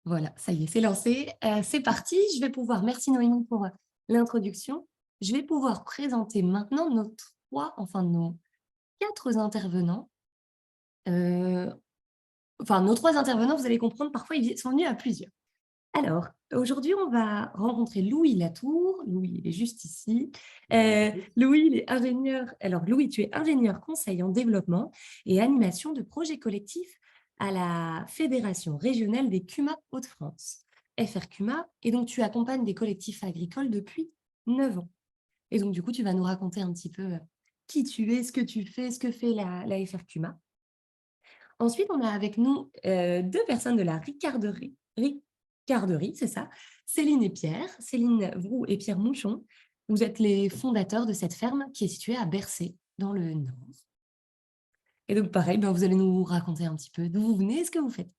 Voilà, ça y est, c'est lancé. C'est parti. Je vais pouvoir merci Noémie pour, l'introduction. Je vais pouvoir présenter maintenant nos 3, enfin nos 4 intervenants. Heu, enfin nos 3 intervenants, vous allez comprendre, parfois ils sont venus à plusieurs. Alors, aujourd'hui, on va rencontrer Louis Latour. Louis, il est juste ici. Louis, il est ingénieur. Alors, Louis, tu es ingénieur conseil en développement et animation de projets collectifs à la Fédération régionale des CUMA Hauts-de-France, FRCUMA. Et donc, tu accompagnes des collectifs agricoles depuis 9 ans. Et donc, du coup, tu vas nous raconter un petit peu qui tu es, ce que tu fais, ce que fait la FRCUMA. Ensuite, on a avec nous 2 personnes de la Ricarderie, c'est ça, Céline et Pierre, Céline Vroux et Pierre Mouchon. Vous êtes les fondateurs de cette ferme qui est située à Bercé, dans le Nord. Et donc pareil, ben, vous allez nous raconter un petit peu d'où vous venez et ce que vous faites.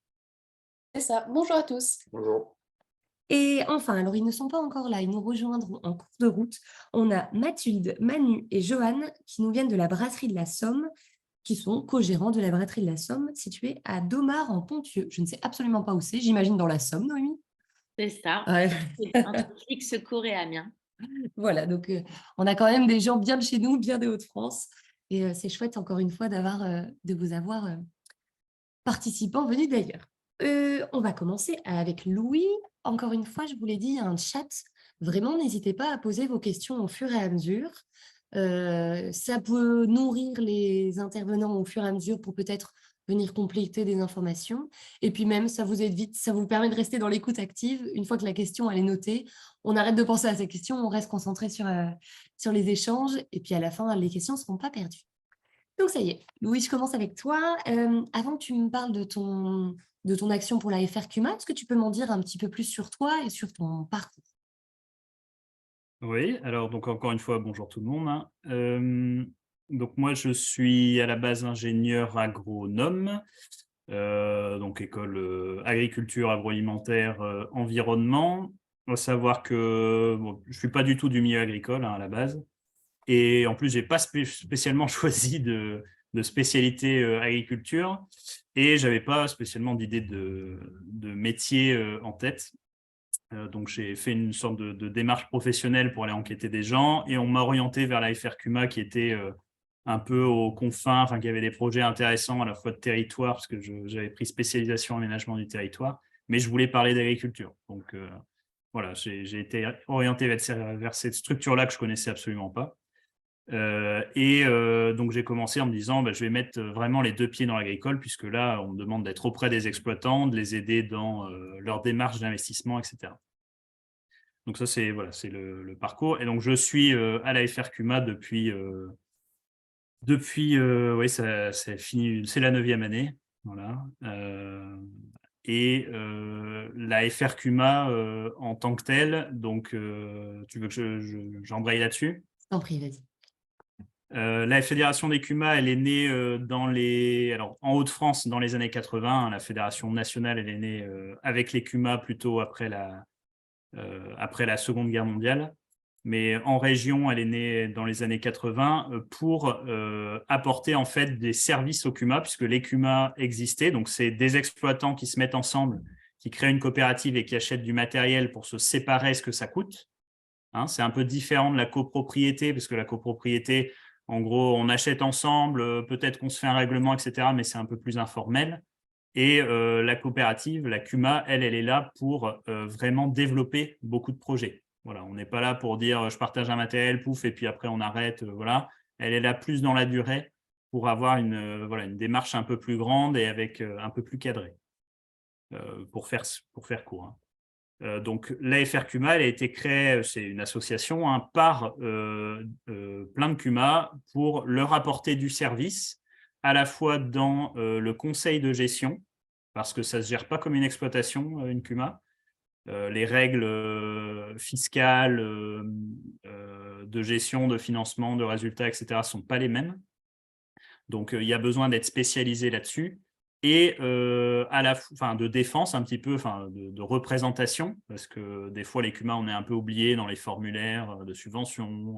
C'est ça. Bonjour à tous. Bonjour. Et enfin, alors ils ne sont pas encore là, ils nous rejoindront en cours de route. On a Mathilde, Manu et Johan qui nous viennent de la brasserie de la Somme, qui sont co-gérants de la brasserie de la Somme, située à Domar en Ponthieu. Je ne sais absolument pas où c'est, j'imagine dans la Somme, Noémie. C'est ça, Ouais. entre Flix-Secours et Amiens. Voilà, donc on a quand même des gens bien de chez nous, bien des Hauts-de-France. Et c'est chouette, encore une fois, de vous avoir participants venus d'ailleurs. On va commencer avec Louis. Encore une fois, je vous l'ai dit, il y a un chat. Vraiment, n'hésitez pas à poser vos questions au fur et à mesure. Ça peut nourrir les intervenants au fur et à mesure pour peut-être venir compléter des informations. Et puis même, ça vous évite, ça vous permet de rester dans l'écoute active. Une fois que la question elle est notée, on arrête de penser à ces questions, on reste concentré sur les échanges. Et puis à la fin, les questions ne seront pas perdues. Donc ça y est, Louis, je commence avec toi. Avant que tu me parles de ton action pour la FRCUMA, est-ce que tu peux m'en dire un petit peu plus sur toi et sur ton parcours? Oui, alors donc encore une fois, bonjour tout le monde, hein. Donc moi je suis à la base ingénieur agronome, donc école, agriculture, agroalimentaire, environnement. Il faut savoir que bon, je suis pas du tout du milieu agricole, hein, à la base et en plus j'ai pas spécialement choisi de spécialité, agriculture et j'avais pas spécialement d'idée de métier, en tête. Donc j'ai fait une sorte de démarche professionnelle pour aller enquêter des gens et on m'a orienté vers la FRCUMA qui était, un peu aux confins, enfin qui avait des projets intéressants à la fois de territoire, parce que j'avais pris spécialisation aménagement du territoire, mais je voulais parler d'agriculture. Donc voilà, j'ai été orienté vers cette structure-là que je connaissais absolument pas. Donc j'ai commencé en me disant: «Bah, je vais mettre vraiment les 2 pieds dans l'agricole», puisque là, on me demande d'être auprès des exploitants, de les aider dans, leur démarche d'investissement et cetera. Donc ça, c'est voilà, c'est le parcours et donc je suis, à la FRCUMA ouais, ça fini c'est la 9e année, voilà, la FRCUMA, en tant que telle, donc tu veux que j'embraye là-dessus? Je t'en prie, vas-y. La fédération des CUMA, elle est née, alors en Hauts-de-France dans les années 80, hein. La fédération nationale, elle est née, avec les CUMA plutôt après la Seconde Guerre mondiale. Mais en région, elle est née dans les années 80 pour apporter en fait des services aux CUMA, puisque les CUMA existaient. Donc, c'est des exploitants qui se mettent ensemble, qui créent une coopérative et qui achètent du matériel pour se séparer ce que ça coûte. Hein, c'est un peu différent de la copropriété, parce que la copropriété, en gros, on achète ensemble, peut-être qu'on se fait un règlement, etc., mais c'est un peu plus informel. Et la coopérative, la CUMA, elle est là pour, vraiment développer beaucoup de projets. Voilà, on n'est pas là pour dire: «Je partage un matériel, pouf et puis après on arrête», voilà. Elle est là plus dans la durée pour avoir voilà, une démarche un peu plus grande et avec, un peu plus cadrée, pour faire court, hein. Donc l'AFR-CUMA, elle a été créée, c'est une association, hein, par, plein de CUMA pour leur apporter du service, à la fois dans, le conseil de gestion, parce que ça ne se gère pas comme une exploitation, une CUMA. Les règles, fiscales, de gestion, de financement, de résultats et cetera sont pas les mêmes. Donc, il y a besoin d'être spécialisé là-dessus et à la enfin de défense un petit peu, enfin de représentation parce que des fois les CUMA, on est un peu oublié dans les formulaires, de subventions,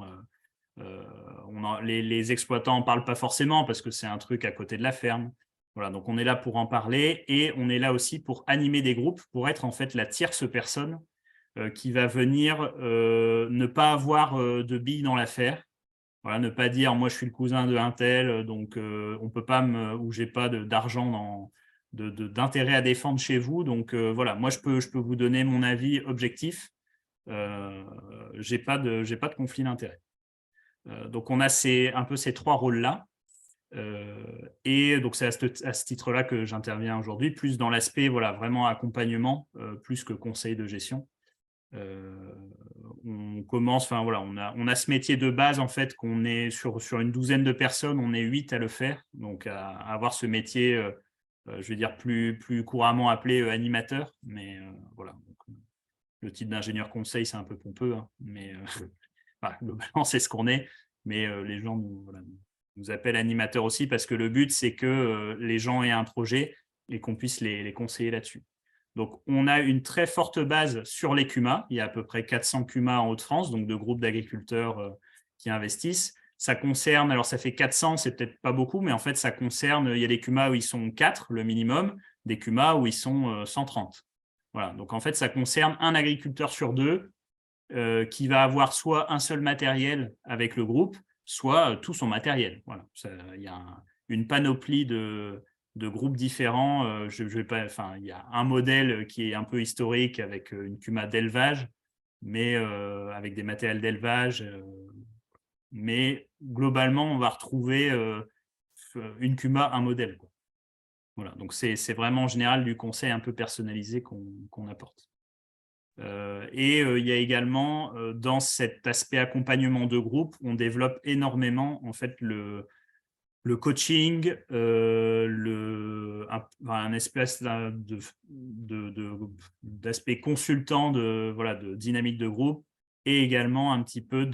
on en les exploitants en parlent pas forcément parce que c'est un truc à côté de la ferme. Voilà, donc on est là pour en parler et on est là aussi pour animer des groupes, pour être en fait la tierce personne qui va venir ne pas avoir de billes dans l'affaire. Voilà, ne pas dire moi je suis le cousin de un tel, donc on peut pas ou j'ai pas d'argent d'intérêt à défendre chez vous. Donc voilà, moi je peux vous donner mon avis objectif. J'ai pas de conflit d'intérêt. Donc on a un peu ces trois rôles-là. Et donc c'est à ce titre-là que j'interviens aujourd'hui, plus dans l'aspect voilà, vraiment accompagnement, plus que conseil de gestion. On commence, enfin voilà, on a ce métier de base en fait qu'on est sur une douzaine de personnes, on est 8 à le faire, donc à avoir ce métier, je vais dire plus couramment appelé animateur, mais voilà. Donc, le titre d'ingénieur conseil, c'est un peu pompeux, hein, mais voilà, globalement c'est ce qu'on est, mais les gens nous appellent animateurs aussi parce que le but c'est que les gens aient un projet et qu'on puisse les conseiller là-dessus. Donc, on a une très forte base sur les CUMA. Il y a à peu près 400 CUMA en Hauts-de-France, donc de groupes d'agriculteurs qui investissent. Ça concerne, alors ça fait 400, c'est peut-être pas beaucoup, mais en fait, ça concerne, il y a des CUMA où ils sont 4, le minimum, des CUMA où ils sont 130. Voilà, donc en fait, ça concerne un agriculteur sur deux qui va avoir soit un seul matériel avec le groupe, soit tout son matériel. Voilà, il y a une panoplie de groupes différents. Je vais pas, enfin, il y a un modèle qui est un peu historique avec une CUMA d'élevage, mais avec des matériels d'élevage. Mais globalement, on va retrouver une CUMA, un modèle, quoi. Voilà, donc c'est vraiment en général du conseil un peu personnalisé qu'on apporte. Et il y a également, dans cet aspect accompagnement de groupe, on développe énormément en fait le coaching, un espèce d'aspect consultant de dynamique de groupe et également un petit peu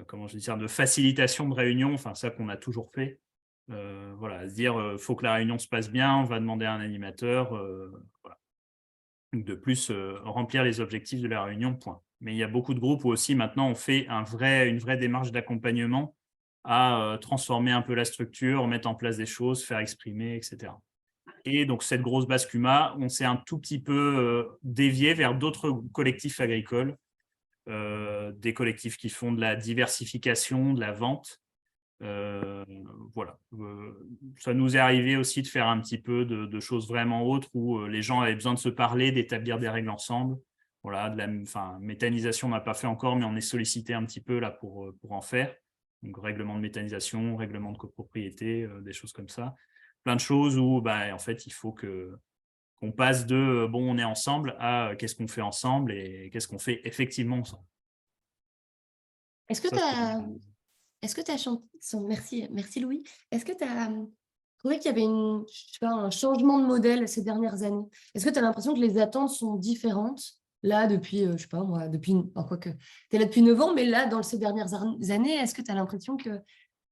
comment je vais dire, de facilitation de réunion, enfin ça qu'on a toujours fait. Voilà, à se dire, faut que la réunion se passe bien, on va demander à un animateur, voilà. De plus, remplir les objectifs de la réunion, point. Mais il y a beaucoup de groupes où aussi maintenant on fait une vraie démarche d'accompagnement à transformer un peu la structure, mettre en place des choses, faire exprimer, etc. Et donc cette grosse base CUMA, on s'est un tout petit peu dévié vers d'autres collectifs agricoles, des collectifs qui font de la diversification, de la vente. Voilà. Ça nous est arrivé aussi de faire un petit peu de choses vraiment autres où les gens avaient besoin de se parler, d'établir des règles ensemble. Voilà, méthanisation, on n'a pas fait encore, mais on est sollicité un petit peu là pour en faire. Donc, règlement de méthanisation, règlement de copropriété, des choses comme ça. Plein de choses où, en fait, il faut qu'on passe de bon, on est ensemble à qu'est-ce qu'on fait ensemble et qu'est-ce qu'on fait effectivement ensemble. Est-ce que tu as merci Louis. Est-ce que tu as trouvé qu'il y avait un changement de modèle ces dernières années? Est-ce que tu as l'impression que les attentes sont différentes là depuis, je sais pas moi, quoique, tu es là depuis 9 ans, mais là, dans ces dernières années, est-ce que tu as l'impression qu'il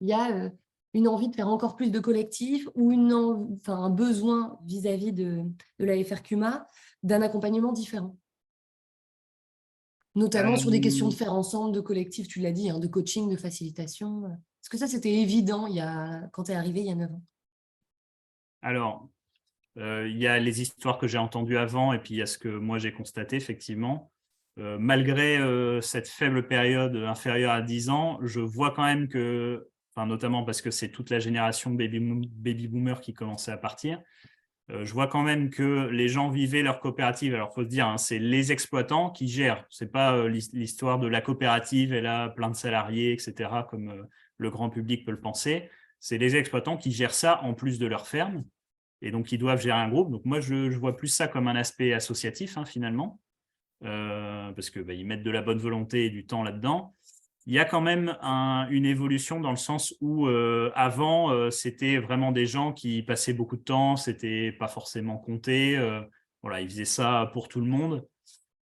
y a une envie de faire encore plus de collectifs ou un besoin vis-à-vis de la FRCUMA d'un accompagnement différent? Notamment sur des questions de faire ensemble, de collectif, tu l'as dit, de coaching, de facilitation. Est-ce que ça, c'était évident quand tu es arrivé il y a 9 ans? Alors, il y a les histoires que j'ai entendues avant et puis il y a ce que moi j'ai constaté effectivement. Malgré cette faible période inférieure à 10 ans, je vois quand même que, notamment parce que c'est toute la génération baby boomer qui commençait à partir, je vois quand même que les gens vivaient leur coopérative. Alors, il faut se dire, c'est les exploitants qui gèrent. Ce n'est pas l'histoire de la coopérative, elle a plein de salariés, etc., comme le grand public peut le penser. C'est les exploitants qui gèrent ça en plus de leur ferme. Et donc, ils doivent gérer un groupe. Donc, moi, je vois plus ça comme un aspect associatif, finalement, parce qu'ils mettent de la bonne volonté et du temps là-dedans. Il y a quand même une évolution dans le sens où avant, c'était vraiment des gens qui passaient beaucoup de temps, c'était pas forcément compté. Voilà, ils faisaient ça pour tout le monde.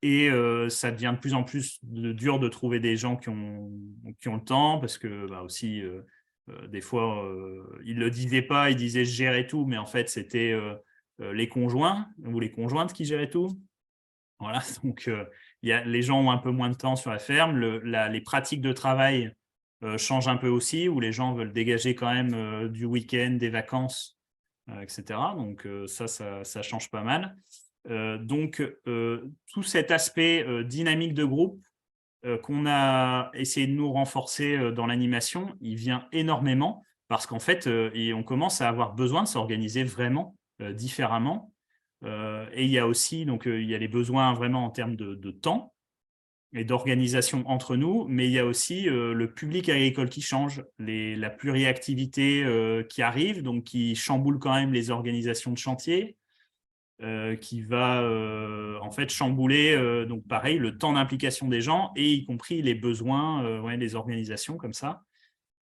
Et ça devient de plus en plus dur de trouver des gens qui ont le temps parce que aussi, des fois, ils ne le disaient pas, ils disaient « je gérais tout », mais en fait, c'était les conjoints ou les conjointes qui géraient tout. Voilà, donc les gens ont un peu moins de temps sur la ferme. Les pratiques de travail change un peu aussi, où les gens veulent dégager quand même du week-end, des vacances, etc. Donc ça change pas mal. Donc tout cet aspect dynamique de groupe qu'on a essayé de nous renforcer dans l'animation, il vient énormément parce qu'en fait, on commence à avoir besoin de s'organiser vraiment différemment. Et il y a aussi, donc il y a les besoins vraiment en termes de temps et d'organisation entre nous, mais il y a aussi le public agricole qui change, la pluriactivité qui arrive, donc qui chamboule quand même les organisations de chantier, qui va en fait chambouler, donc pareil, le temps d'implication des gens et y compris les besoins des organisations comme ça,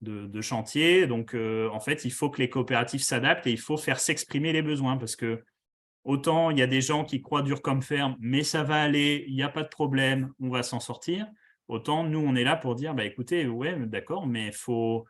de chantier. Donc en fait, il faut que les coopératives s'adaptent et il faut faire s'exprimer les besoins parce que autant il y a des gens qui croient dur comme fer, mais ça va aller, il n'y a pas de problème, on va s'en sortir. Autant nous, on est là pour dire, bah, écoutez, ouais, d'accord, mais faut…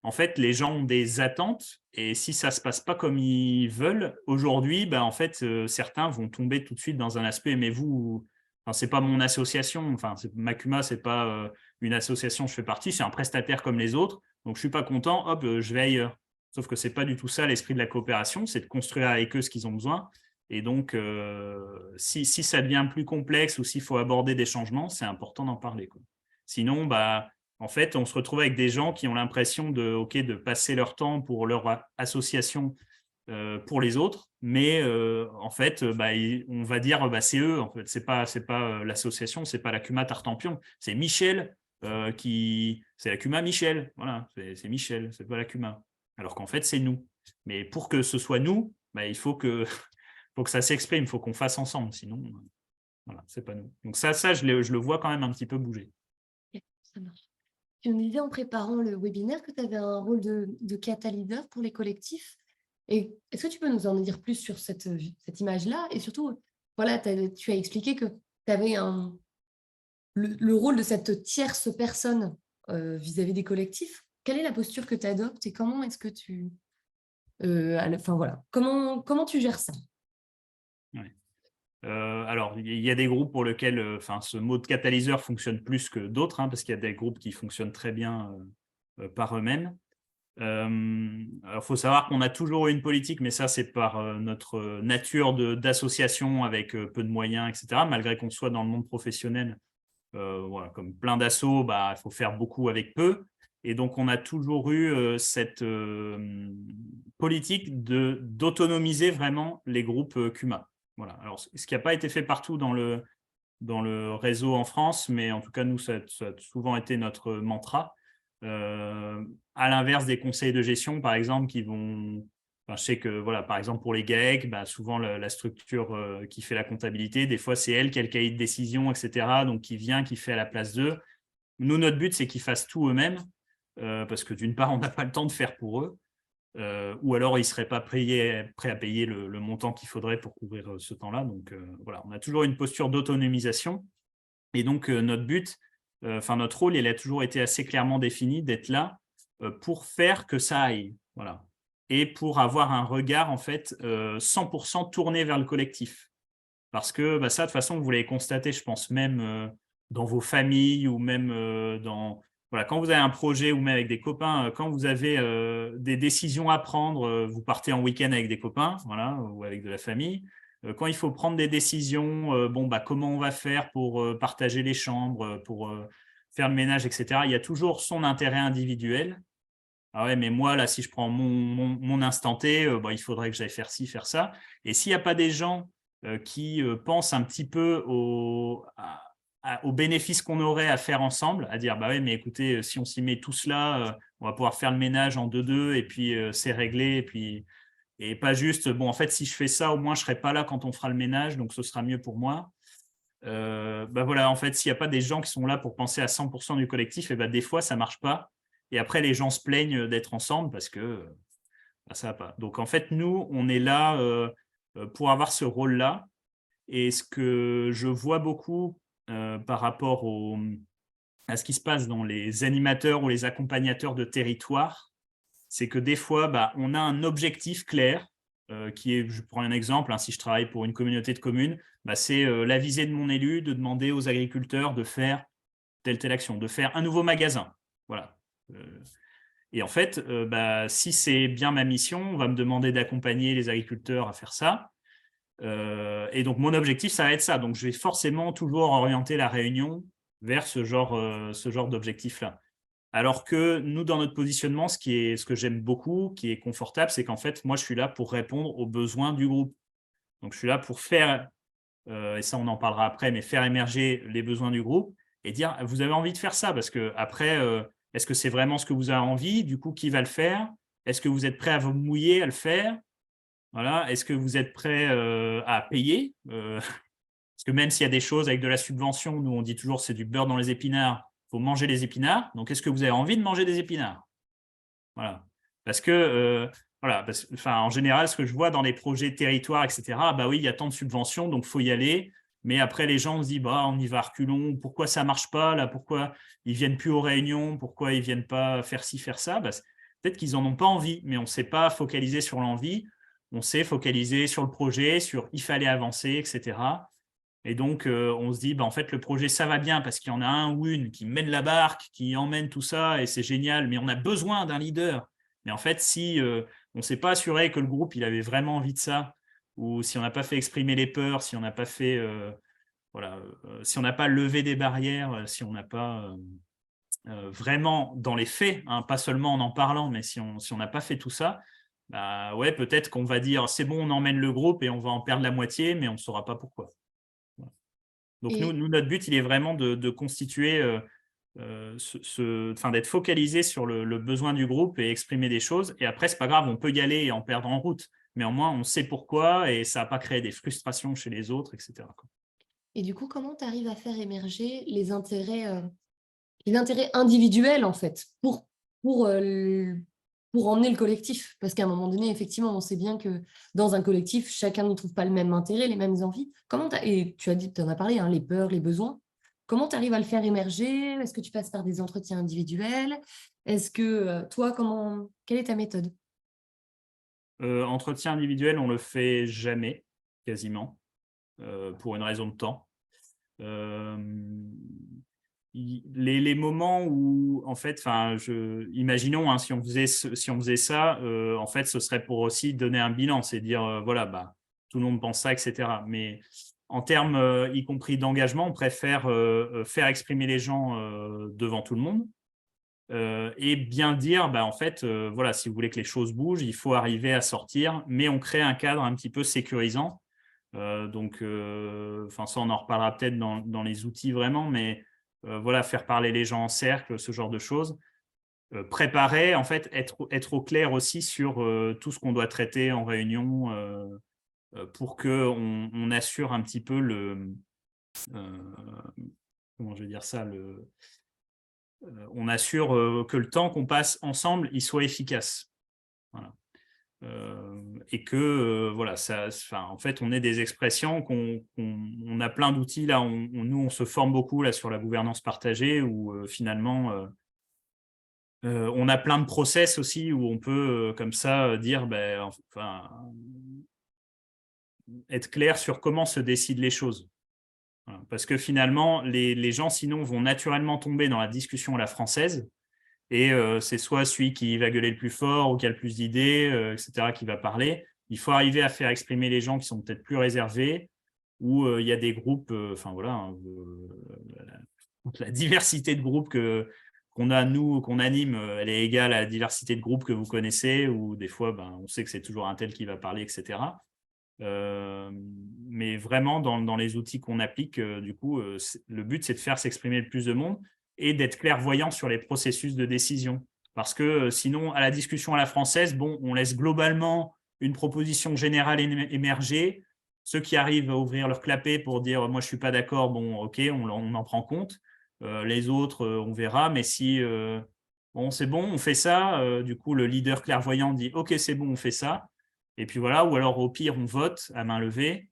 En fait, les gens ont des attentes et si ça ne se passe pas comme ils veulent, aujourd'hui, bah, en fait, certains vont tomber tout de suite dans un aspect, mais vous, enfin, ce n'est pas mon association, enfin, Macuma, ce n'est pas une association, je fais partie, c'est un prestataire comme les autres, donc je ne suis pas content, hop, je vais ailleurs. Sauf que ce n'est pas du tout ça l'esprit de la coopération, c'est de construire avec eux ce qu'ils ont besoin. Et donc, si ça devient plus complexe ou s'il faut aborder des changements, c'est important d'en parler, quoi. Sinon, bah, en fait, on se retrouve avec des gens qui ont l'impression de passer leur temps pour leur association pour les autres, mais en fait, bah, on va dire bah, c'est eux, en fait, c'est pas l'association, c'est pas la Cuma Tartampion, c'est Michel c'est la Cuma Michel, voilà, c'est Michel, c'est pas la Cuma. Alors qu'en fait, c'est nous. Mais pour que ce soit nous, bah, il faut que ça s'exprime, il faut qu'on fasse ensemble, sinon, voilà, c'est pas nous. Donc ça je le vois quand même un petit peu bouger. Ok, ça marche. Tu nous disais en préparant le webinaire que tu avais un rôle de catalyseur pour les collectifs. Et est-ce que tu peux nous en dire plus sur cette image-là? Et surtout, voilà, tu as expliqué que tu avais le rôle de cette tierce personne vis-à-vis des collectifs. Quelle est la posture que tu adoptes et comment est-ce que tu… enfin voilà, comment tu gères ça? Ouais. Alors, il y a des groupes pour lesquels ce mot de catalyseur fonctionne plus que d'autres, hein, parce qu'il y a des groupes qui fonctionnent très bien par eux-mêmes. Alors, il faut savoir qu'on a toujours eu une politique, mais ça, c'est par notre nature d'association avec peu de moyens, etc. Malgré qu'on soit dans le monde professionnel, voilà, comme plein d'assauts, bah, il faut faire beaucoup avec peu. Et donc, on a toujours eu cette politique d'autonomiser vraiment les groupes Cuma. Voilà. Alors, ce qui n'a pas été fait partout dans le réseau en France, mais en tout cas, nous, ça a souvent été notre mantra. À l'inverse des conseils de gestion, par exemple, qui vont… Enfin, je sais que, voilà, par exemple, pour les GAEC, bah, souvent, la structure qui fait la comptabilité, des fois, c'est elle qui a le cahier de décision, etc., donc qui vient, qui fait à la place d'eux. Nous, notre but, c'est qu'ils fassent tout eux-mêmes, parce que d'une part, on n'a pas le temps de faire pour eux, ou alors ils ne seraient pas prêts à payer le montant qu'il faudrait pour couvrir ce temps-là. Donc, voilà, on a toujours une posture d'autonomisation. Et donc, notre but, notre rôle, il a toujours été assez clairement défini d'être là pour faire que ça aille. Voilà. Et pour avoir un regard, en fait, 100% tourné vers le collectif. Parce que bah, ça, de toute façon, vous l'avez constaté, je pense, même dans vos familles ou même dans… Voilà, quand vous avez un projet ou même avec des copains, quand vous avez des décisions à prendre, vous partez en week-end avec des copains, voilà, ou avec de la famille. Quand il faut prendre des décisions, bon, bah, comment on va faire pour partager les chambres, pour faire le ménage, etc. Il y a toujours son intérêt individuel. Ah ouais, mais moi, là, si je prends mon instant T, bah, il faudrait que j'aille faire ci, faire ça. Et s'il n'y a pas des gens qui pensent un petit peu aux bénéfices qu'on aurait à faire ensemble, à dire, bah ouais, mais écoutez, si on s'y met tous là, on va pouvoir faire le ménage en 2-2 et puis c'est réglé. Et pas juste, bon, en fait, si je fais ça, au moins, je ne serai pas là quand on fera le ménage, donc ce sera mieux pour moi. Bah voilà, en fait, s'il n'y a pas des gens qui sont là pour penser à 100% du collectif, et bah, des fois, ça ne marche pas. Et après, les gens se plaignent d'être ensemble parce que bah, ça ne va pas. Donc, en fait, nous, on est là pour avoir ce rôle-là. Et ce que je vois beaucoup par rapport à ce qui se passe dans les animateurs ou les accompagnateurs de territoire, c'est que des fois, bah, on a un objectif clair qui est, je prends un exemple, hein, si je travaille pour une communauté de communes, bah, c'est la visée de mon élu, de demander aux agriculteurs de faire telle action, de faire un nouveau magasin. Voilà. Et en fait, si c'est bien ma mission, on va me demander d'accompagner les agriculteurs à faire ça. Et donc, mon objectif, ça va être ça. Donc, je vais forcément toujours orienter la réunion vers ce genre d'objectif-là. Alors que nous, dans notre positionnement, ce que j'aime beaucoup, qui est confortable, c'est qu'en fait, moi, je suis là pour répondre aux besoins du groupe. Donc, je suis là pour faire, et ça, on en parlera après, mais faire émerger les besoins du groupe et dire, vous avez envie de faire ça? Parce que après, est-ce que c'est vraiment ce que vous avez envie? Du coup, qui va le faire? Est-ce que vous êtes prêt à vous mouiller à le faire? Voilà. Est-ce que vous êtes prêt à payer? Parce que même s'il y a des choses avec de la subvention, nous, on dit toujours c'est du beurre dans les épinards, il faut manger les épinards. Donc, est-ce que vous avez envie de manger des épinards? Voilà. Parce que, en général, ce que je vois dans les projets de territoire, etc., bah oui, il y a tant de subventions, donc il faut y aller. Mais après, les gens se disent, on y va à reculons. Pourquoi ça ne marche pas là? Pourquoi ils ne viennent plus aux réunions? Pourquoi ils ne viennent pas faire ci, faire ça? Peut-être qu'ils n'en ont pas envie, mais on ne s'est pas focalisé sur l'envie. On s'est focalisé sur le projet, sur il fallait avancer, etc. Et donc, on se dit, en fait, le projet, ça va bien parce qu'il y en a un ou une qui mène la barque, qui emmène tout ça, et c'est génial, mais on a besoin d'un leader. Mais en fait, si on ne s'est pas assuré que le groupe il avait vraiment envie de ça, ou si on n'a pas fait exprimer les peurs, si on n'a pas fait, si on n'a pas levé des barrières, si on n'a pas vraiment dans les faits, hein, pas seulement en parlant, mais si on n'a pas fait tout ça, ouais, peut-être qu'on va dire, c'est bon, on emmène le groupe et on va en perdre la moitié, mais on ne saura pas pourquoi. Donc, Et notre but, il est vraiment de constituer, d'être focalisé sur le besoin du groupe et exprimer des choses. Et après, ce n'est pas grave, on peut y aller et en perdre en route. Mais au moins, on sait pourquoi et ça n'a pas créé des frustrations chez les autres, etc. et du coup, comment tu arrives à faire émerger les intérêts individuels, en fait, pour, pour emmener le collectif? Parce qu'à un moment donné, effectivement, on sait bien que dans un collectif, chacun n'y trouve pas le même intérêt, les mêmes envies. Et tu as dit, tu en as parlé, hein, les peurs, les besoins. Comment tu arrives à le faire émerger? Est-ce que tu passes par des entretiens individuels? Est-ce que toi, quelle est ta méthode? Entretien individuel, on ne le fait jamais, quasiment, pour une raison de temps. Les moments où, en fait, imaginons, hein, si on faisait ça, en fait, ce serait pour aussi donner un bilan, c'est dire, voilà, tout le monde pense ça, etc. Mais en termes, y compris d'engagement, on préfère faire exprimer les gens devant tout le monde et bien dire, en fait, voilà, si vous voulez que les choses bougent, il faut arriver à sortir, mais on crée un cadre un petit peu sécurisant. Donc, ça, on en reparlera peut-être dans les outils vraiment, mais voilà, faire parler les gens en cercle, ce genre de choses. Préparer, en fait, être au clair aussi sur tout ce qu'on doit traiter en réunion pour qu'on assure un petit peu comment je vais dire ça, on assure que le temps qu'on passe ensemble, il soit efficace. Voilà. Et que voilà, en fait, on ait des expressions on a plein d'outils là. Nous, on se forme beaucoup là sur la gouvernance partagée où finalement, on a plein de process aussi où on peut comme ça dire, être clair sur comment se décident les choses. Voilà. Parce que finalement, les gens sinon vont naturellement tomber dans la discussion à la française. Et c'est soit celui qui va gueuler le plus fort ou qui a le plus d'idées, etc., qui va parler. Il faut arriver à faire exprimer les gens qui sont peut-être plus réservés, ou il y a des groupes, la diversité de groupes qu'on a, nous, qu'on anime, elle est égale à la diversité de groupes que vous connaissez, ou des fois, on sait que c'est toujours un tel qui va parler, etc. Mais vraiment, dans les outils qu'on applique, du coup, le but, c'est de faire s'exprimer le plus de monde et d'être clairvoyant sur les processus de décision. Parce que sinon, à la discussion à la française, on laisse globalement une proposition générale émerger. Ceux qui arrivent à ouvrir leur clapet pour dire « moi, je ne suis pas d'accord », ok, on en prend compte. Les autres, on verra. Mais si c'est bon, on fait ça, du coup, le leader clairvoyant dit « ok, c'est bon, on fait ça ». Et puis voilà, ou alors au pire, on vote à main levée.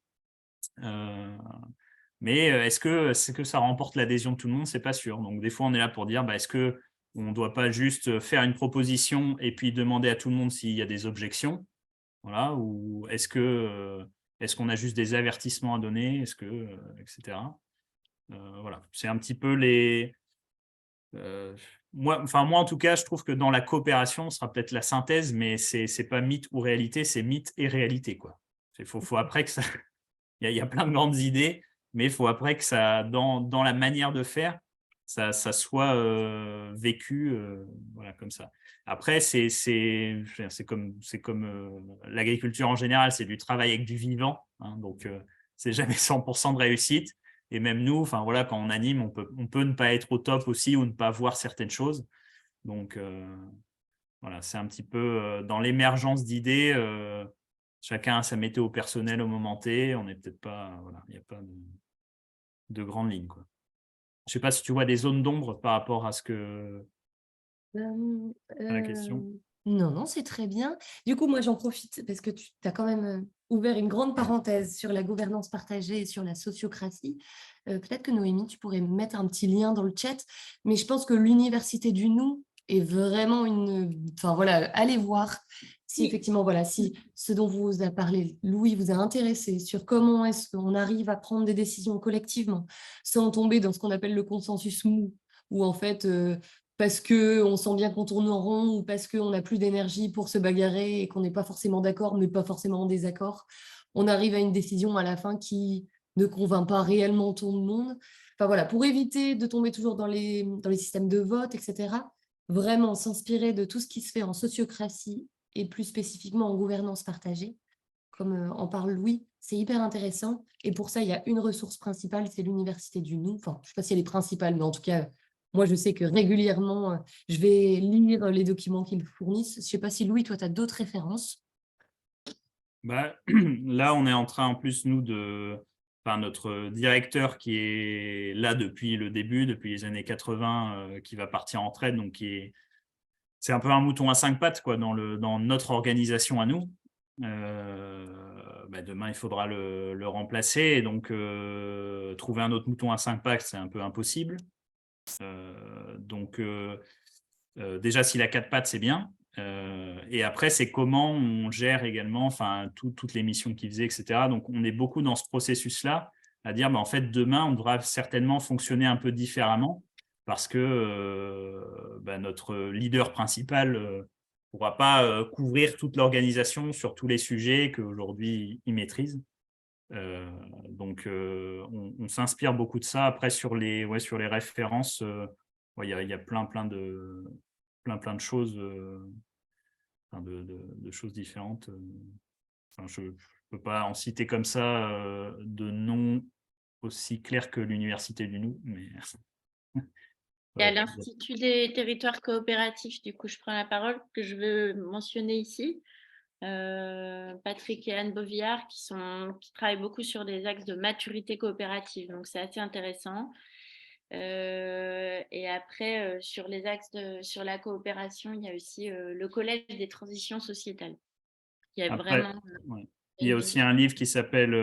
Mais est-ce que ça remporte l'adhésion de tout le monde? Ce n'est pas sûr. Donc, des fois, on est là pour dire, est-ce qu'on ne doit pas juste faire une proposition et puis demander à tout le monde s'il y a des objections? Voilà. Ou est-ce qu'on a juste des avertissements à donner? Etc. Voilà. C'est un petit peu moi, en tout cas, je trouve que dans la coopération, ce sera peut-être la synthèse, mais c'est pas mythe ou réalité, c'est mythe et réalité, quoi. Faut après que ça il y a plein de grandes idées, mais il faut après que ça dans la manière de faire, ça soit, vécu, voilà, comme ça. Après je veux dire, c'est comme, l'agriculture en général, c'est du travail avec du vivant, hein, donc c'est jamais 100 de réussite et même nous, enfin, voilà, quand on anime, on peut ne pas être au top aussi ou ne pas voir certaines choses, donc voilà, c'est un petit peu, dans l'émergence d'idées, chacun a sa météo personnelle au moment T. On n'est peut-être pas, voilà, il n'y a pas de grandes lignes, quoi. Je sais pas si tu vois des zones d'ombre par rapport Hem, à la question? non, non, c'est très bien. Du coup, moi, j'en profite parce que tu as quand même, ouvert une grande parenthèse sur la gouvernance partagée et sur la sociocratie. Peut-être que Noémie, tu pourrais mettre un petit lien dans le chat, mais je pense que l'université du nous est vraiment enfin voilà, allez voir si Oui. effectivement, voilà, si ce dont vous a parlé Louis vous a intéressé sur comment est-ce qu'on arrive à prendre des décisions collectivement, sans tomber dans ce qu'on appelle le consensus mou, où en fait, parce qu'on sent bien qu'on tourne en rond ou parce qu'on n'a plus d'énergie pour se bagarrer et qu'on n'est pas forcément d'accord, mais pas forcément en désaccord, on arrive à une décision à la fin qui ne convainc pas réellement tout le monde. Enfin voilà, pour éviter de tomber toujours dans les systèmes de vote, etc., vraiment s'inspirer de tout ce qui se fait en sociocratie et plus spécifiquement en gouvernance partagée, comme en parle Louis, c'est hyper intéressant. Et pour ça, il y a une ressource principale, c'est l'Université du nous. Enfin, je ne sais pas si elle est principale, mais en tout cas, moi, je sais que régulièrement, je vais lire les documents qu'ils me fournissent. Je ne sais pas si Louis, toi, tu as d'autres références. Bah, là, on est en train, en plus, nous, enfin, notre directeur qui est là depuis le début, depuis les années 80, qui va partir en retraite, donc c'est un peu un mouton à 5 pattes, quoi, dans notre organisation à nous. Bah, demain, il faudra le remplacer et donc trouver un autre mouton à 5 pattes, c'est un peu impossible. Donc déjà, s'il a 4 pattes, c'est bien. Et après, c'est comment on gère également, enfin, toutes les missions qu'il faisait, etc. Donc, on est beaucoup dans ce processus-là, à dire, bah, en fait, demain, on devra certainement fonctionner un peu différemment parce que bah, notre leader principal ne pourra pas couvrir toute l'organisation sur tous les sujets qu'aujourd'hui, il maîtrise. Donc, on s'inspire beaucoup de ça. Après, sur les références, ouais, il y a plein de choses, enfin, de choses différentes. Enfin, je ne peux pas en citer comme ça de noms aussi clairs que l'Université du nous, mais Il y a voilà. l'Institut des territoires coopératifs, du coup, je prends la parole, que je veux mentionner ici. Patrick et Anne Bovillard qui travaillent beaucoup sur des axes de maturité coopérative, donc c'est assez intéressant. Et après, sur les axes sur la coopération, il y a aussi le Collège des transitions sociétales. Il y a Après, vraiment ouais. Il y a aussi un livre qui s'appelle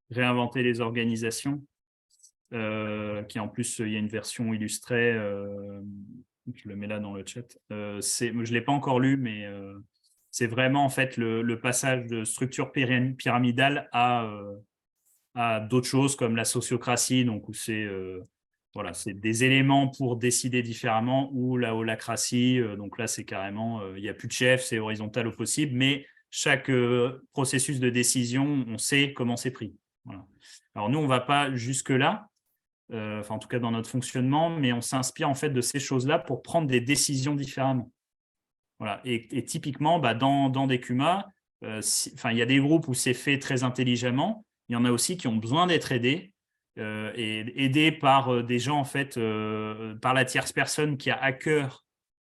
Réinventer les organisations, qui en plus, il y a une version illustrée. Je le mets là dans le chat. Je ne l'ai pas encore lu, mais c'est vraiment en fait le passage de structure pyramidale à d'autres choses comme la sociocratie, donc où c'est voilà, c'est des éléments pour décider différemment, ou la holacratie, donc là c'est carrément, il n'y a plus de chef, c'est horizontal au possible, mais chaque processus de décision, on sait comment c'est pris. Voilà. Alors nous, on ne va pas jusque-là, enfin en tout cas dans notre fonctionnement, mais on s'inspire en fait de ces choses-là pour prendre des décisions différemment. Voilà. Et typiquement, bah, dans des CUMA, enfin, il y a des groupes où c'est fait très intelligemment. Il y en a aussi qui ont besoin d'être aidés, et aidés par des gens, en fait, par la tierce personne qui a à cœur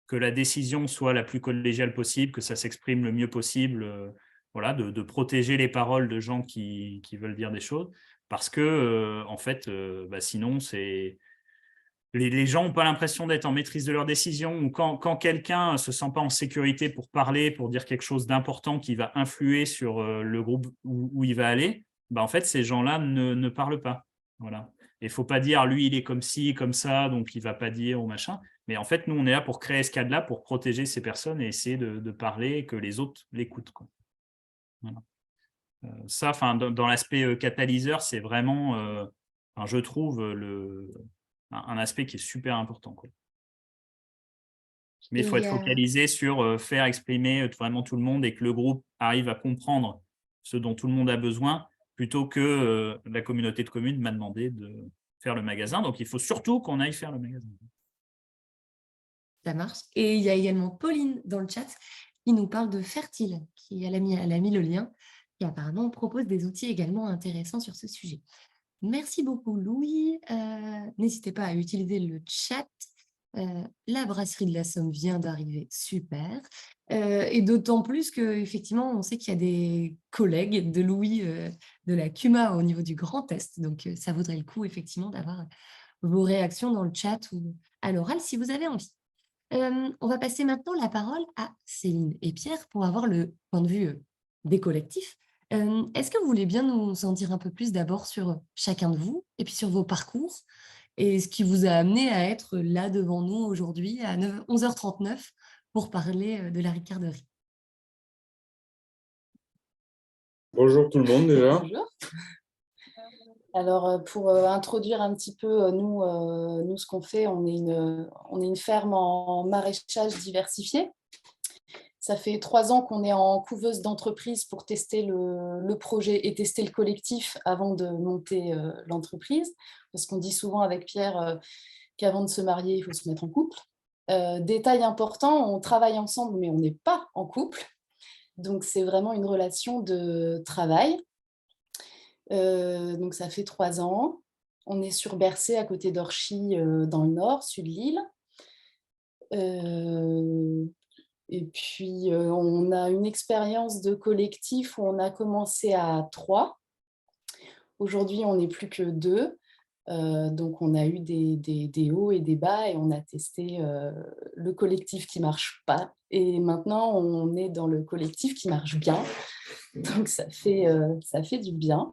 que la décision soit la plus collégiale possible, que ça s'exprime le mieux possible, voilà, de protéger les paroles de gens qui veulent dire des choses. Parce que, en fait, bah, sinon, les gens n'ont pas l'impression d'être en maîtrise de leurs décisions, ou quand quelqu'un ne se sent pas en sécurité pour parler, pour dire quelque chose d'important qui va influer sur le groupe où il va aller, bah en fait, ces gens-là ne parlent pas. Voilà. Et il ne faut pas dire, lui, il est comme ci, comme ça, donc il ne va pas dire ou machin. Mais en fait, nous, on est là pour créer ce cadre-là, pour protéger ces personnes et essayer de parler et que les autres l'écoutent, quoi. Voilà. Ça, dans l'aspect catalyseur, c'est vraiment, je trouve, un aspect qui est super important, quoi. Mais il faut Et être focalisé sur faire exprimer vraiment tout le monde et que le groupe arrive à comprendre ce dont tout le monde a besoin, plutôt que la communauté de communes m'a demandé de faire le magasin. Donc, il faut surtout qu'on aille faire le magasin. ça marche. Et il y a également Pauline dans le chat qui nous parle de Fertile, elle a mis le lien, qui apparemment propose des outils également intéressants sur ce sujet. Merci beaucoup, Louis. N'hésitez pas à utiliser le chat. La brasserie de la Somme vient d'arriver, super. Et d'autant plus qu'effectivement, on sait qu'il y a des collègues de Louis de la CUMA au niveau du Grand Est. Donc, ça vaudrait le coup, effectivement, d'avoir vos réactions dans le chat ou à l'oral si vous avez envie. On va passer maintenant la parole à Céline et Pierre pour avoir le point de vue des collectifs. Est-ce que vous voulez bien nous en dire un peu plus d'abord sur chacun de vous et puis sur vos parcours et ce qui vous a amené à être là devant nous aujourd'hui à 11h39 pour parler de la Ricarderie? Bonjour tout le monde déjà. Bonjour. Alors, pour introduire un petit peu, nous, ce qu'on fait, on est une ferme en maraîchage diversifié. Ça fait 3 ans qu'on est en couveuse d'entreprise pour tester le projet et tester le collectif avant de monter l'entreprise. Parce qu'on dit souvent avec Pierre qu'avant de se marier, il faut se mettre en couple. Détail important, on travaille ensemble, mais on n'est pas en couple. Donc, c'est vraiment une relation de travail. Donc, ça fait 3 ans. On est sur Bercé, à côté d'Orchy, dans le nord, sud de l'île. Et puis, on a une expérience de collectif où on a commencé à 3. Aujourd'hui, on n'est plus que 2. Donc, on a eu des hauts et des bas et on a testé le collectif qui ne marche pas. Et maintenant, on est dans le collectif qui marche bien. Donc, ça fait du bien.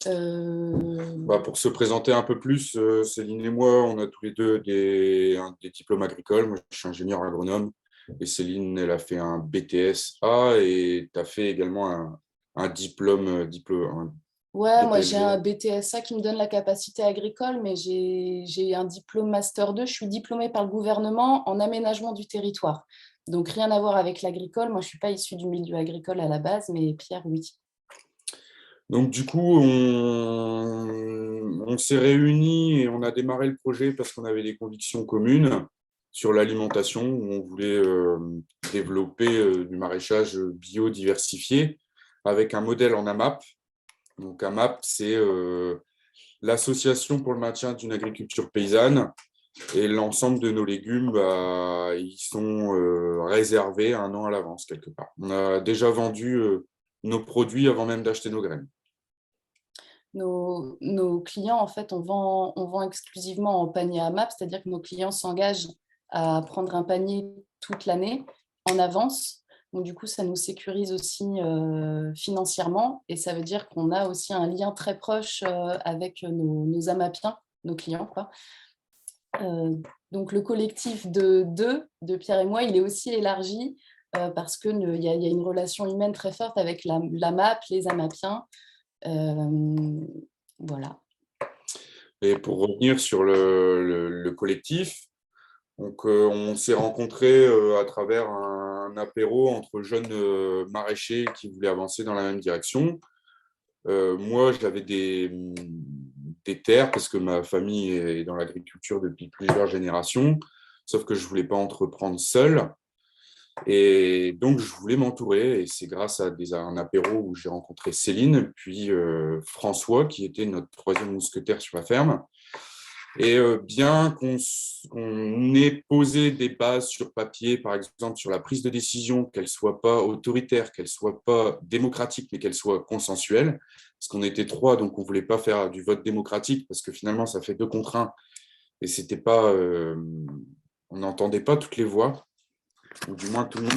Pour se présenter un peu plus, Céline et moi, on a tous les deux des diplômes agricoles. Moi, je suis ingénieur agronome et Céline, elle a fait un BTS-A et tu as fait également un diplôme. Ouais, moi j'ai DPLG. un BTSA qui me donne la capacité agricole, mais j'ai un diplôme Master 2. Je suis diplômée par le gouvernement en aménagement du territoire. Donc rien à voir avec l'agricole. Moi, je ne suis pas issue du milieu agricole à la base, mais Pierre, oui. Donc, du coup, on s'est réunis et on a démarré le projet parce qu'on avait des convictions communes sur l'alimentation, où on voulait développer du maraîchage biodiversifié avec un modèle en AMAP. Donc, AMAP, c'est l'Association pour le maintien d'une agriculture paysanne. Et l'ensemble de nos légumes, ils sont réservés 1 an à l'avance, quelque part. On a déjà vendu nos produits avant même d'acheter nos graines. Nos clients, en fait, on vend exclusivement en panier AMAP, c'est-à-dire que nos clients s'engagent à prendre un panier toute l'année en avance. Donc, du coup, ça nous sécurise aussi financièrement et ça veut dire qu'on a aussi un lien très proche avec nos AMAPiens, nos clients, quoi. Donc, le collectif de Pierre et moi, il est aussi élargi parce qu'il y a une relation humaine très forte avec l'AMAP, les AMAPiens. Voilà. Et pour revenir sur le collectif, donc, on s'est rencontrés à travers un apéro entre jeunes maraîchers qui voulaient avancer dans la même direction. Moi, j'avais des terres parce que ma famille est dans l'agriculture depuis plusieurs générations, sauf que je ne voulais pas entreprendre seul. Et donc, je voulais m'entourer. Et c'est grâce à un apéro où j'ai rencontré Céline, puis François, qui était notre 3e mousquetaire sur la ferme. Et bien qu'on ait posé des bases sur papier, par exemple, sur la prise de décision, qu'elle ne soit pas autoritaire, qu'elle ne soit pas démocratique, mais qu'elle soit consensuelle, parce qu'on était 3, donc on ne voulait pas faire du vote démocratique, parce que finalement, ça fait 2 contre 1, et c'était pas, on n'entendait pas toutes les voix, ou du moins tout le monde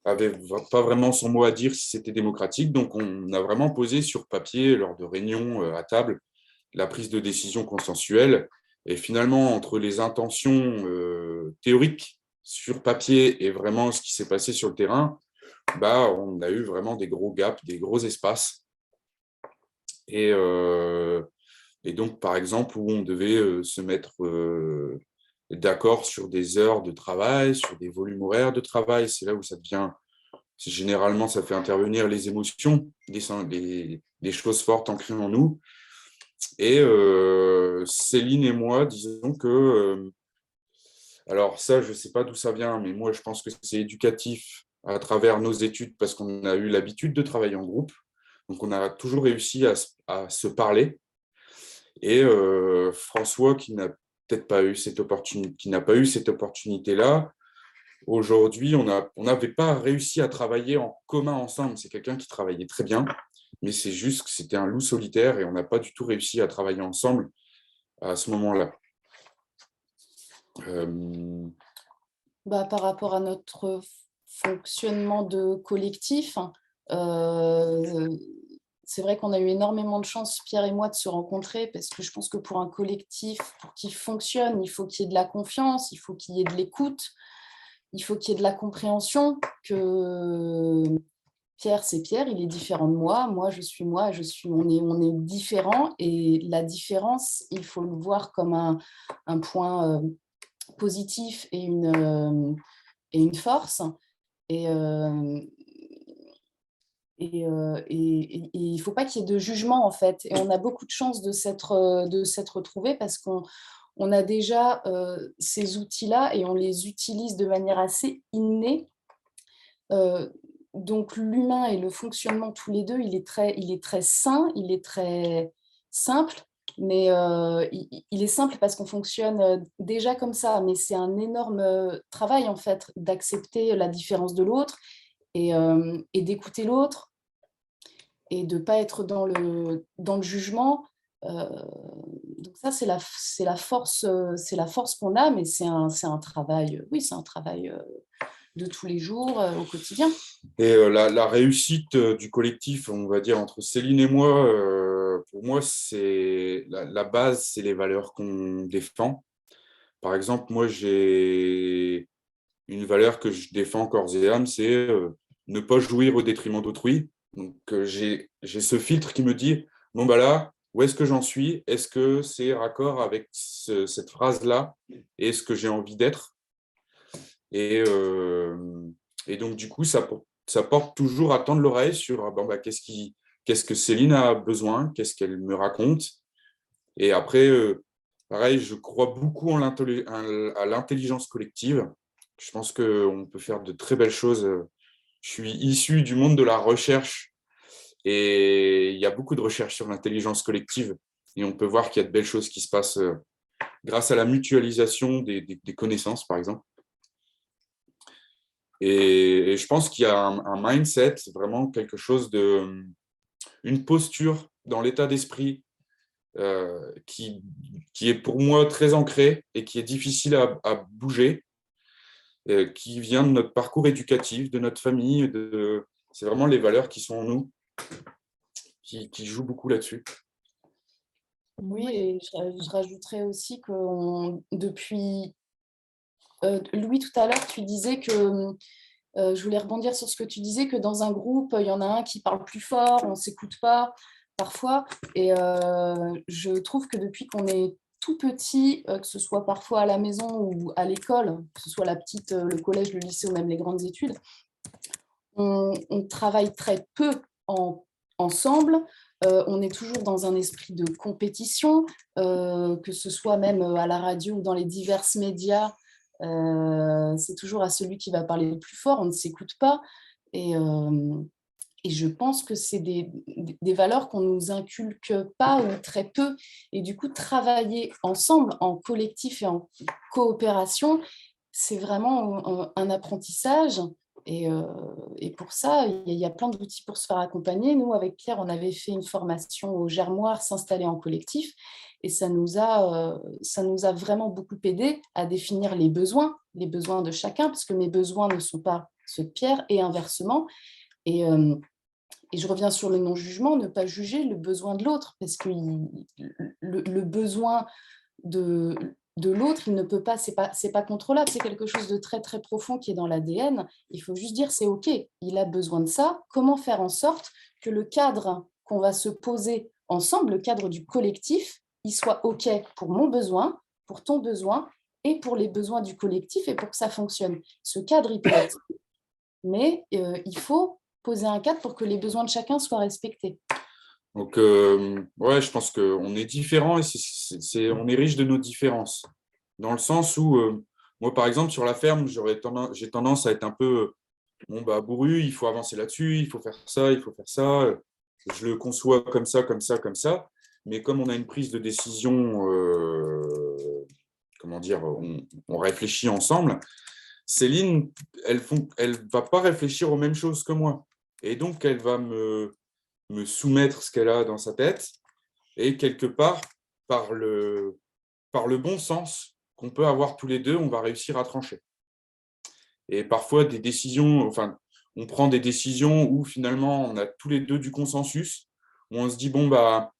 avait pas vraiment son mot à dire si c'était démocratique. Donc, on a vraiment posé sur papier, lors de réunions à table, la prise de décision consensuelle. Et finalement, entre les intentions théoriques sur papier et vraiment ce qui s'est passé sur le terrain, on a eu vraiment des gros gaps, des gros espaces. Et donc, par exemple, où on devait se mettre d'accord sur des heures de travail, sur des volumes horaires de travail. C'est là où ça devient, généralement, ça fait intervenir les émotions, des choses fortes ancrées en nous. Et Céline et moi, disons que, alors ça, je ne sais pas d'où ça vient, mais moi, je pense que c'est éducatif à travers nos études parce qu'on a eu l'habitude de travailler en groupe. Donc, on a toujours réussi à se parler. Et François, qui n'a peut-être pas eu cette opportunité, qui n'a pas eu cette opportunité-là, aujourd'hui, on n'avait pas réussi à travailler en commun ensemble. C'est quelqu'un qui travaillait très bien, mais c'est juste que c'était un loup solitaire et on n'a pas du tout réussi à travailler ensemble à ce moment-là. Par rapport à notre fonctionnement de collectif, c'est vrai qu'on a eu énormément de chance, Pierre et moi, de se rencontrer parce que je pense que pour un collectif, pour qu'il fonctionne, il faut qu'il y ait de la confiance, il faut qu'il y ait de l'écoute, il faut qu'il y ait de la compréhension que Pierre, c'est Pierre, il est différent de moi, moi, je suis moi, on est différents et la différence, il faut le voir comme un point positif et une force. Et il ne faut pas qu'il y ait de jugement, en fait. Et on a beaucoup de chance de s'être retrouvés parce qu'on a déjà ces outils-là et on les utilise de manière assez innée. Donc, l'humain et le fonctionnement, tous les deux, il est très sain, il est très simple, mais il est simple parce qu'on fonctionne déjà comme ça. Mais c'est un énorme travail, en fait, d'accepter la différence de l'autre et d'écouter l'autre et de ne pas être dans le jugement. Donc ça, c'est la force qu'on a, mais c'est un travail, oui, c'est un travail de tous les jours, au quotidien. Et la réussite du collectif, on va dire, entre Céline et moi, pour moi, c'est la base, c'est les valeurs qu'on défend. Par exemple, moi, j'ai une valeur que je défends corps et âme, c'est ne pas jouir au détriment d'autrui. Donc, j'ai ce filtre qui me dit, bon, bah là, où est-ce que j'en suis? Est-ce que c'est raccord avec cette phrase-là? Et est-ce que j'ai envie d'être? Et donc, du coup, ça porte toujours à tendre l'oreille sur bon, bah, qu'est-ce que Céline a besoin, qu'est-ce qu'elle me raconte. Et après, pareil, je crois beaucoup à l'intelligence collective. Je pense qu'on peut faire de très belles choses. Je suis issu du monde de la recherche et il y a beaucoup de recherches sur l'intelligence collective. Et on peut voir qu'il y a de belles choses qui se passent grâce à la mutualisation des connaissances, par exemple. Et je pense qu'il y a un mindset, vraiment quelque chose une posture dans l'état d'esprit qui est pour moi très ancrée et qui est difficile à bouger, qui vient de notre parcours éducatif, de notre famille. C'est vraiment les valeurs qui sont en nous, qui jouent beaucoup là-dessus. Oui, et je rajouterais aussi que depuis... Louis, tout à l'heure, tu disais que... je voulais rebondir sur ce que tu disais, que dans un groupe, il y en a un qui parle plus fort, on ne s'écoute pas parfois. Et je trouve que depuis qu'on est tout petit, que ce soit parfois à la maison ou à l'école, que ce soit la petite, le collège, le lycée ou même les grandes études, on travaille très peu ensemble. On est toujours dans un esprit de compétition, que ce soit même à la radio ou dans les divers médias. C'est toujours à celui qui va parler le plus fort, on ne s'écoute pas. Et je pense que c'est des valeurs qu'on ne nous inculque pas ou très peu. Et du coup, travailler ensemble, en collectif et en coopération, c'est vraiment un apprentissage. Et pour ça, il y a plein d'outils pour se faire accompagner. Nous, avec Pierre, on avait fait une formation au Germoire, s'installer en collectif. Et ça nous a vraiment beaucoup aidé à définir les besoins de chacun, parce que mes besoins ne sont pas ceux de Pierre et inversement. Et je reviens sur le non-jugement, ne pas juger le besoin de l'autre, parce que le besoin de l'autre, il ne peut pas, c'est pas contrôlable, c'est quelque chose de très très profond qui est dans l'ADN. Il faut juste dire c'est OK, il a besoin de ça. Comment faire en sorte que le cadre qu'on va se poser ensemble, le cadre du collectif, il soit OK pour mon besoin, pour ton besoin et pour les besoins du collectif et pour que ça fonctionne. Ce cadre, il peut être, mais il faut poser un cadre pour que les besoins de chacun soient respectés. Donc, ouais, je pense qu'on est différents et on est riche de nos différences. Dans le sens où, moi, par exemple, sur la ferme, j'ai tendance à être un peu bon, bah, bourru, il faut avancer là-dessus, il faut faire ça, il faut faire ça. Je le conçois comme ça, comme ça, comme ça. Mais comme on a une prise de décision, comment dire, on réfléchit ensemble, Céline, elle va pas réfléchir aux mêmes choses que moi. Et donc, elle va me soumettre ce qu'elle a dans sa tête. Et quelque part, par le bon sens qu'on peut avoir tous les deux, on va réussir à trancher. Et parfois, on prend des décisions où finalement, on a tous les deux du consensus, où on se dit, bon, bah,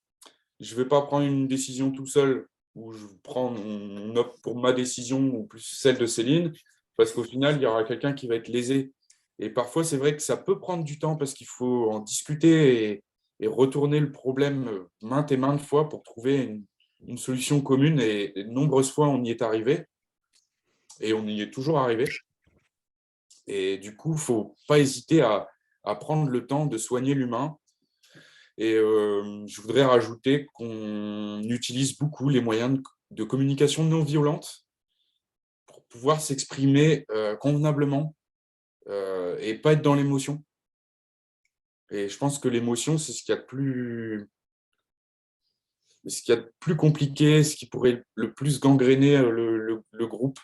je ne vais pas prendre une décision tout seul, où on opte pour ma décision ou plus celle de Céline, parce qu'au final, il y aura quelqu'un qui va être lésé. Et parfois, c'est vrai que ça peut prendre du temps parce qu'il faut en discuter et retourner le problème maintes et maintes fois pour trouver une solution commune. Et de nombreuses fois, on y est arrivé. Et on y est toujours arrivé. Et du coup, il ne faut pas hésiter à prendre le temps de soigner l'humain. Et je voudrais rajouter qu'on utilise beaucoup les moyens de communication non violente pour pouvoir s'exprimer convenablement et pas être dans l'émotion. Et je pense que l'émotion, c'est ce qu'il y a de plus compliqué, ce qui pourrait le plus gangréner le groupe.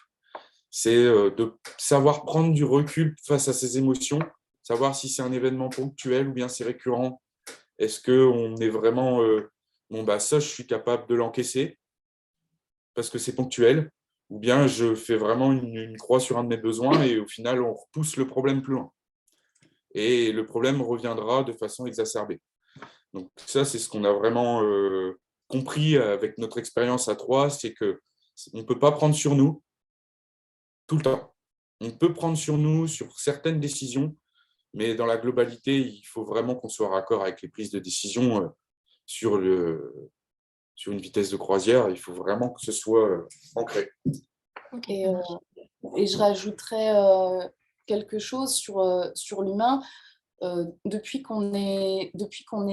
C'est de savoir prendre du recul face à ces émotions, savoir si c'est un événement ponctuel ou bien c'est récurrent. Est-ce qu'on est vraiment, bon, bah, ça, je suis capable de l'encaisser parce que c'est ponctuel, ou bien je fais vraiment une croix sur un de mes besoins et au final, on repousse le problème plus loin. Et le problème reviendra de façon exacerbée. Donc ça, c'est ce qu'on a vraiment compris avec notre expérience à trois, c'est qu'on ne peut pas prendre sur nous tout le temps. On peut prendre sur nous sur certaines décisions, mais dans la globalité, il faut vraiment qu'on soit raccord avec les prises de décision sur une vitesse de croisière. Il faut vraiment que ce soit ancré. Okay, Et, ça marche. et je rajouterais quelque chose sur l'humain. Depuis qu'on est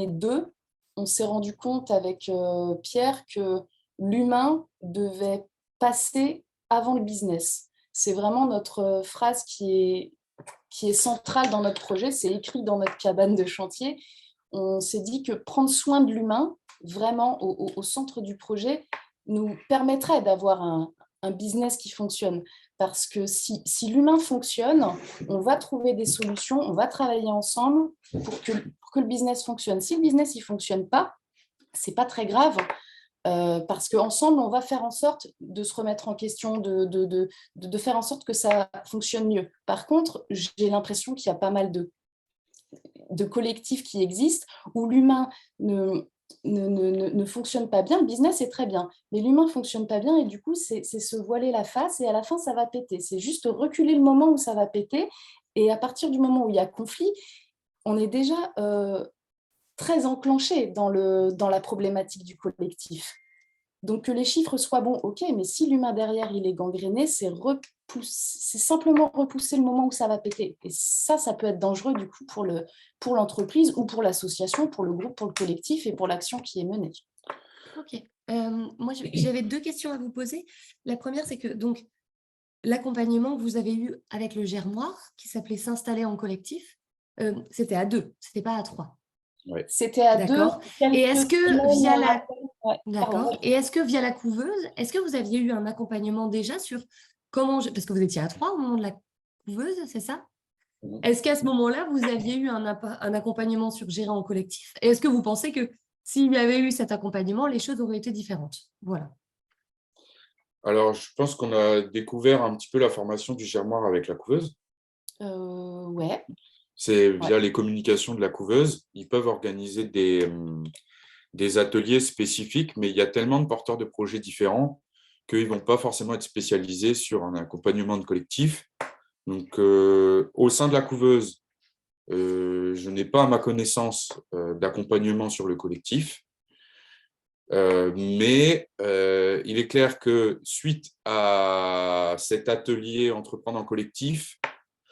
deux, on s'est rendu compte avec Pierre que l'humain devait passer avant le business. C'est vraiment notre phrase qui est centrale dans notre projet, c'est écrit dans notre cabane de chantier. On s'est dit que prendre soin de l'humain, vraiment au centre du projet, nous permettrait d'avoir un business qui fonctionne. Parce que si l'humain fonctionne, on va trouver des solutions, on va travailler ensemble pour que le business fonctionne. Si le business ne fonctionne pas, ce n'est pas très grave. Parce qu'ensemble, on va faire en sorte de se remettre en question, de faire en sorte que ça fonctionne mieux. Par contre, j'ai l'impression qu'il y a pas mal de collectifs qui existent où l'humain ne fonctionne pas bien. Le business est très bien, mais l'humain ne fonctionne pas bien et du coup, c'est se voiler la face et à la fin, ça va péter. C'est juste reculer le moment où ça va péter et à partir du moment où il y a conflit, on est déjà très enclenché dans la problématique du collectif. Donc, que les chiffres soient bons, ok, mais si l'humain derrière, il est gangréné, c'est simplement repousser le moment où ça va péter. Et ça peut être dangereux du coup pour l'entreprise ou pour l'association, pour le groupe, pour le collectif et pour l'action qui est menée. Ok. Moi, j'avais 2 questions à vous poser. La première, c'est que donc l'accompagnement que vous avez eu avec le Germoire, qui s'appelait S'installer en collectif, c'était à 2, c'était pas à 3. Ouais. C'était à 2. D'accord. Et est-ce que via la... Ouais, D'accord. Et est-ce que via la couveuse, est-ce que vous aviez eu un accompagnement déjà sur comment... Parce que vous étiez à 3 au moment de la couveuse, c'est ça? Est-ce qu'à ce moment-là, vous aviez eu un accompagnement sur gérer en collectif? Et est-ce que vous pensez que s'il y avait eu cet accompagnement, les choses auraient été différentes? Voilà. Alors, je pense qu'on a découvert un petit peu la formation du germoire avec la couveuse. Ouais. C'est via les communications de la couveuse. Ils peuvent organiser des ateliers spécifiques, mais il y a tellement de porteurs de projets différents qu'ils ne vont pas forcément être spécialisés sur un accompagnement de collectif. Donc, au sein de la couveuse, je n'ai pas à ma connaissance d'accompagnement sur le collectif. Mais il est clair que suite à cet atelier entreprendre en collectif,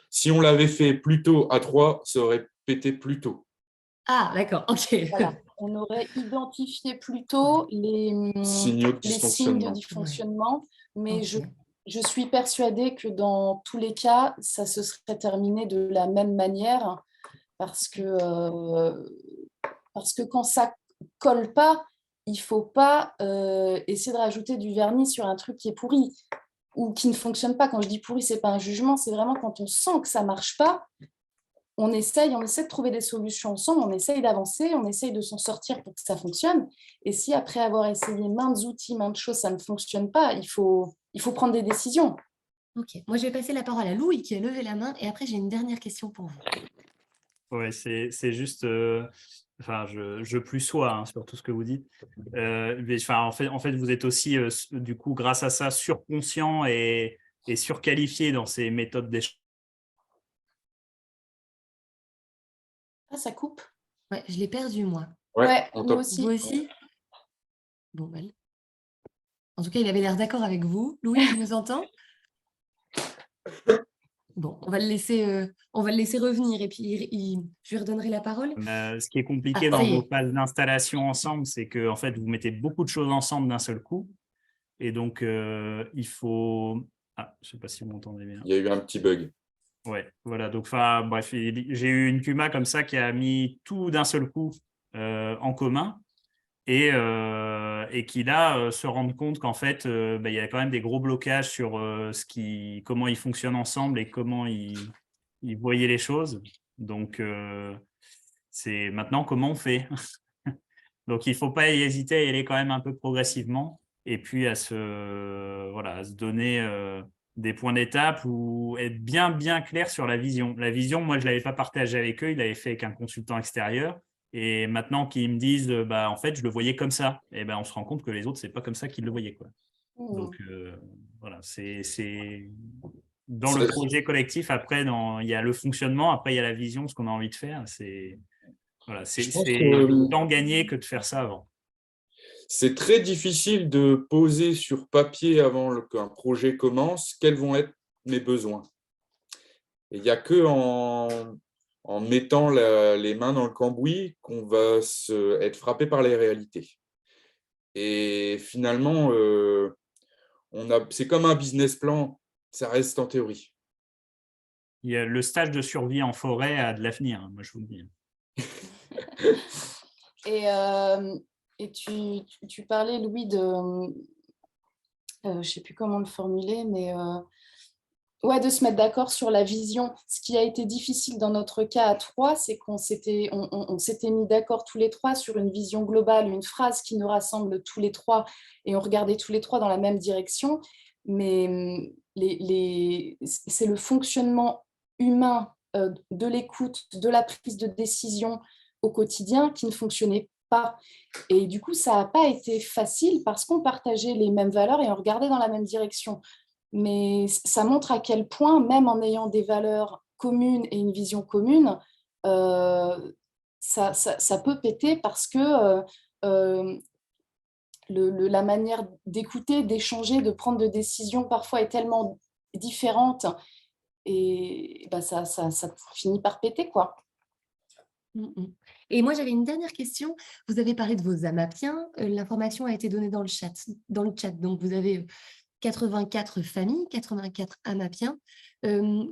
si on l'avait fait plus tôt à 3, ça aurait pété plus tôt. Ah, d'accord, ok. Voilà. On aurait identifié plus tôt les Signaux de signes de dysfonctionnement. dysfonctionnement, mais Ok. je suis persuadée que dans tous les cas, ça se serait terminé de la même manière parce que quand ça colle pas, il faut pas essayer de rajouter du vernis sur un truc qui est pourri ou qui ne fonctionne pas. Quand je dis pourri, c'est pas un jugement, c'est vraiment quand on sent que ça marche pas, on essaye de trouver des solutions ensemble, on essaye d'avancer, on essaye de s'en sortir pour que ça fonctionne. Et si après avoir essayé maintes outils, maintes choses, ça ne fonctionne pas, il faut prendre des décisions. Ok. Moi, je vais passer la parole à Louis qui a levé la main et après, j'ai une dernière question pour vous. Ouais, c'est juste, enfin, je plus sois hein, sur tout ce que vous dites. Mais, enfin, en fait, vous êtes aussi, du coup, grâce à ça, surconscient et surqualifié dans ces méthodes d'échange. Ah, ça coupe. Ouais, je l'ai perdu, moi. Ouais, on nous t'entend. aussi. Vous aussi? Bon, ben. En tout cas, il avait l'air d'accord avec vous. Louis, tu nous entends? Bon, on va le laisser revenir et puis je lui redonnerai la parole. Ce qui est compliqué Ah, ça dans y vos est. phases d'installation ensemble, c'est que en fait, vous mettez beaucoup de choses ensemble d'un seul coup. Et donc, il faut… Ah, je ne sais pas si vous m'entendez bien. Il y a eu un petit bug. Ouais, voilà. Donc, enfin, bref, j'ai eu une Kuma comme ça qui a mis tout d'un seul coup en commun et qui là se rendre compte qu'en fait, il y a quand même des gros blocages sur comment ils fonctionnent ensemble et comment ils voyaient les choses. Donc, c'est maintenant comment on fait. Donc, il ne faut pas hésiter à y aller quand même un peu progressivement et puis à se donner des points d'étape ou être bien clair sur la vision. La vision, moi, je ne l'avais pas partagée avec eux, il l'avait fait avec un consultant extérieur. Et maintenant qu'ils me disent, en fait, je le voyais comme ça, et ben, on se rend compte que les autres, ce n'est pas comme ça qu'ils le voyaient, quoi. Donc, voilà, c'est dans le projet collectif, après, il y a le fonctionnement, après, il y a la vision, ce qu'on a envie de faire. Voilà, Je pense c'est que autant gagner que de faire ça avant. c'est très difficile de poser sur papier avant qu'un projet commence quels vont être mes besoins. Et il n'y a que en mettant les mains dans le cambouis qu'on va être frappé par les réalités. Et finalement, c'est comme un business plan, ça reste en théorie. Le stage de survie en forêt a de l'avenir, moi je vous le dis. Et tu parlais, Louis, de… je ne sais plus comment le formuler, mais… ouais, de se mettre d'accord sur la vision. Ce qui a été difficile dans notre cas à trois, c'est qu'on s'était mis d'accord tous les trois sur une vision globale, une phrase qui nous rassemble tous les trois, et on regardait tous les trois dans la même direction. Mais c'est le fonctionnement humain de l'écoute, de la prise de décision au quotidien qui ne fonctionnait pas. Et du coup, ça n'a pas été facile parce qu'on partageait les mêmes valeurs et on regardait dans la même direction. Mais ça montre à quel point, même en ayant des valeurs communes et une vision commune, ça peut péter parce que la manière d'écouter, d'échanger, de prendre des décisions parfois est tellement différente et ça finit par péter, quoi. Et moi, j'avais une dernière question. Vous avez parlé de vos amapiens. L'information a été donnée dans le chat. Donc, vous avez 84 familles, 84 amapiens.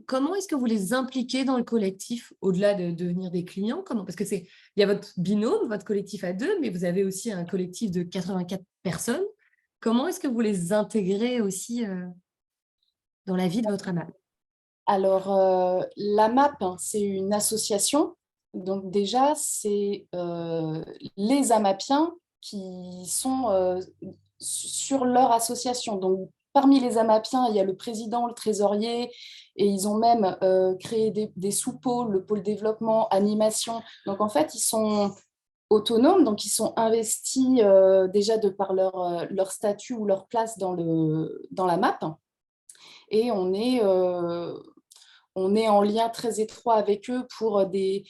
Comment est-ce que vous les impliquez dans le collectif, au-delà de devenir des clients? Parce que il y a votre binôme, votre collectif à deux, mais vous avez aussi un collectif de 84 personnes. Comment est-ce que vous les intégrez aussi dans la vie de votre AMAP? Alors, l'AMAP, c'est une association. Donc déjà, c'est les amapiens qui sont sur leur association. Donc, parmi les amapiens, il y a le président, le trésorier, et ils ont même créé des sous-pôles, le pôle développement, animation. Donc, en fait, ils sont autonomes, donc ils sont investis déjà de par leur statut ou leur place dans la MAP. Et on est en lien très étroit avec eux pour des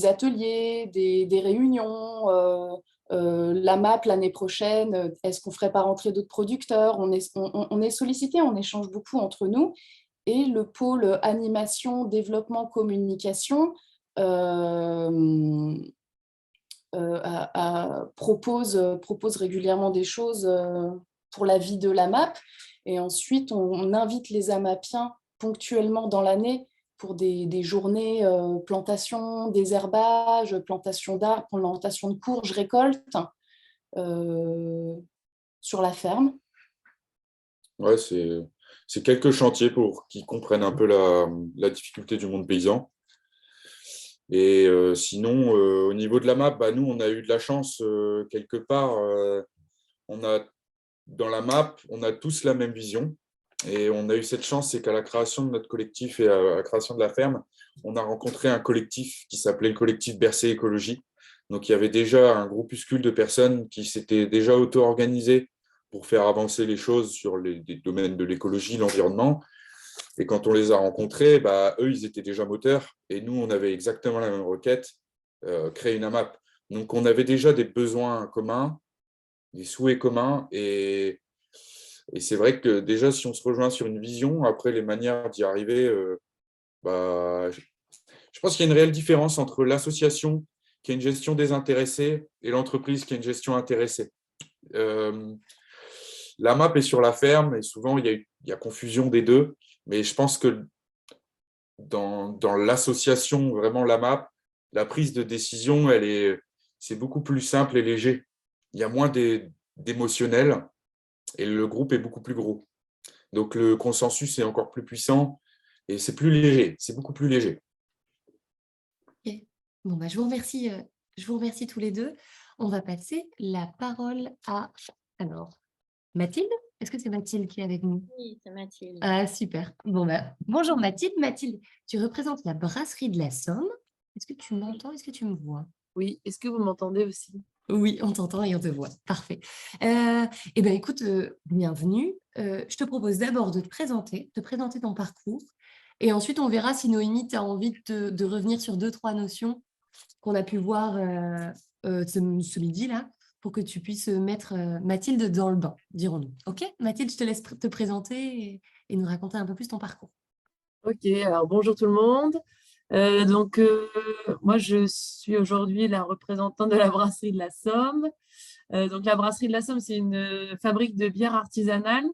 ateliers, des réunions. la MAP l'année prochaine, est-ce qu'on ne ferait pas rentrer d'autres producteurs? On est sollicité, on échange beaucoup entre nous. Et le pôle animation, développement, communication propose régulièrement des choses pour la vie de la MAP. Et ensuite, on invite les AMAPiens ponctuellement dans l'année pour des journées plantation, désherbage, plantation d'arbres, plantation de courges, récolte sur la ferme. Ouais, c'est quelques chantiers pour qu'ils comprennent un peu la difficulté du monde paysan. Et sinon, au niveau de la MAP, nous, on a eu de la chance quelque part. Dans la MAP, on a tous la même vision. Et on a eu cette chance, c'est qu'à la création de notre collectif et à la création de la ferme, on a rencontré un collectif qui s'appelait le collectif Bercé Écologie. Donc, il y avait déjà un groupuscule de personnes qui s'étaient déjà auto-organisées pour faire avancer les choses sur les domaines de l'écologie, l'environnement. Et quand on les a rencontrés, eux, ils étaient déjà moteurs. Et nous, on avait exactement la même requête, créer une AMAP. Donc, on avait déjà des besoins communs, des souhaits communs. Et c'est vrai que déjà, si on se rejoint sur une vision, après, les manières d'y arriver, je pense qu'il y a une réelle différence entre l'association qui a une gestion désintéressée et l'entreprise qui a une gestion intéressée. La MAP est sur la ferme et souvent, il y a confusion des deux. Mais je pense que dans l'association, vraiment la MAP, la prise de décision, c'est beaucoup plus simple et léger. Il y a moins d'émotionnel et le groupe est beaucoup plus gros. Donc, le consensus est encore plus puissant et c'est plus léger, c'est beaucoup plus léger. Ok. Bon, je vous remercie tous les deux. On va passer la parole à Mathilde. Est-ce que c'est Mathilde qui est avec nous? Oui, c'est Mathilde. Ah, super. Bonjour Mathilde. Mathilde, tu représentes la brasserie de la Somme. Est-ce que tu m'entends? Est-ce que tu me vois? Oui, est-ce que vous m'entendez aussi? Oui, on t'entend et on te voit. Parfait. Écoute, bienvenue. Je te propose d'abord de te présenter ton parcours. Et ensuite, on verra si Noémie, tu as envie de revenir sur 2-3 notions qu'on a pu voir ce midi-là, pour que tu puisses mettre Mathilde dans le bain, dirons-nous. OK? Mathilde, je te laisse te présenter et nous raconter un peu plus ton parcours. Ok, alors bonjour tout le monde. Moi, je suis aujourd'hui la représentante de la brasserie de la Somme. Donc, la brasserie de la Somme, c'est une fabrique de bière artisanale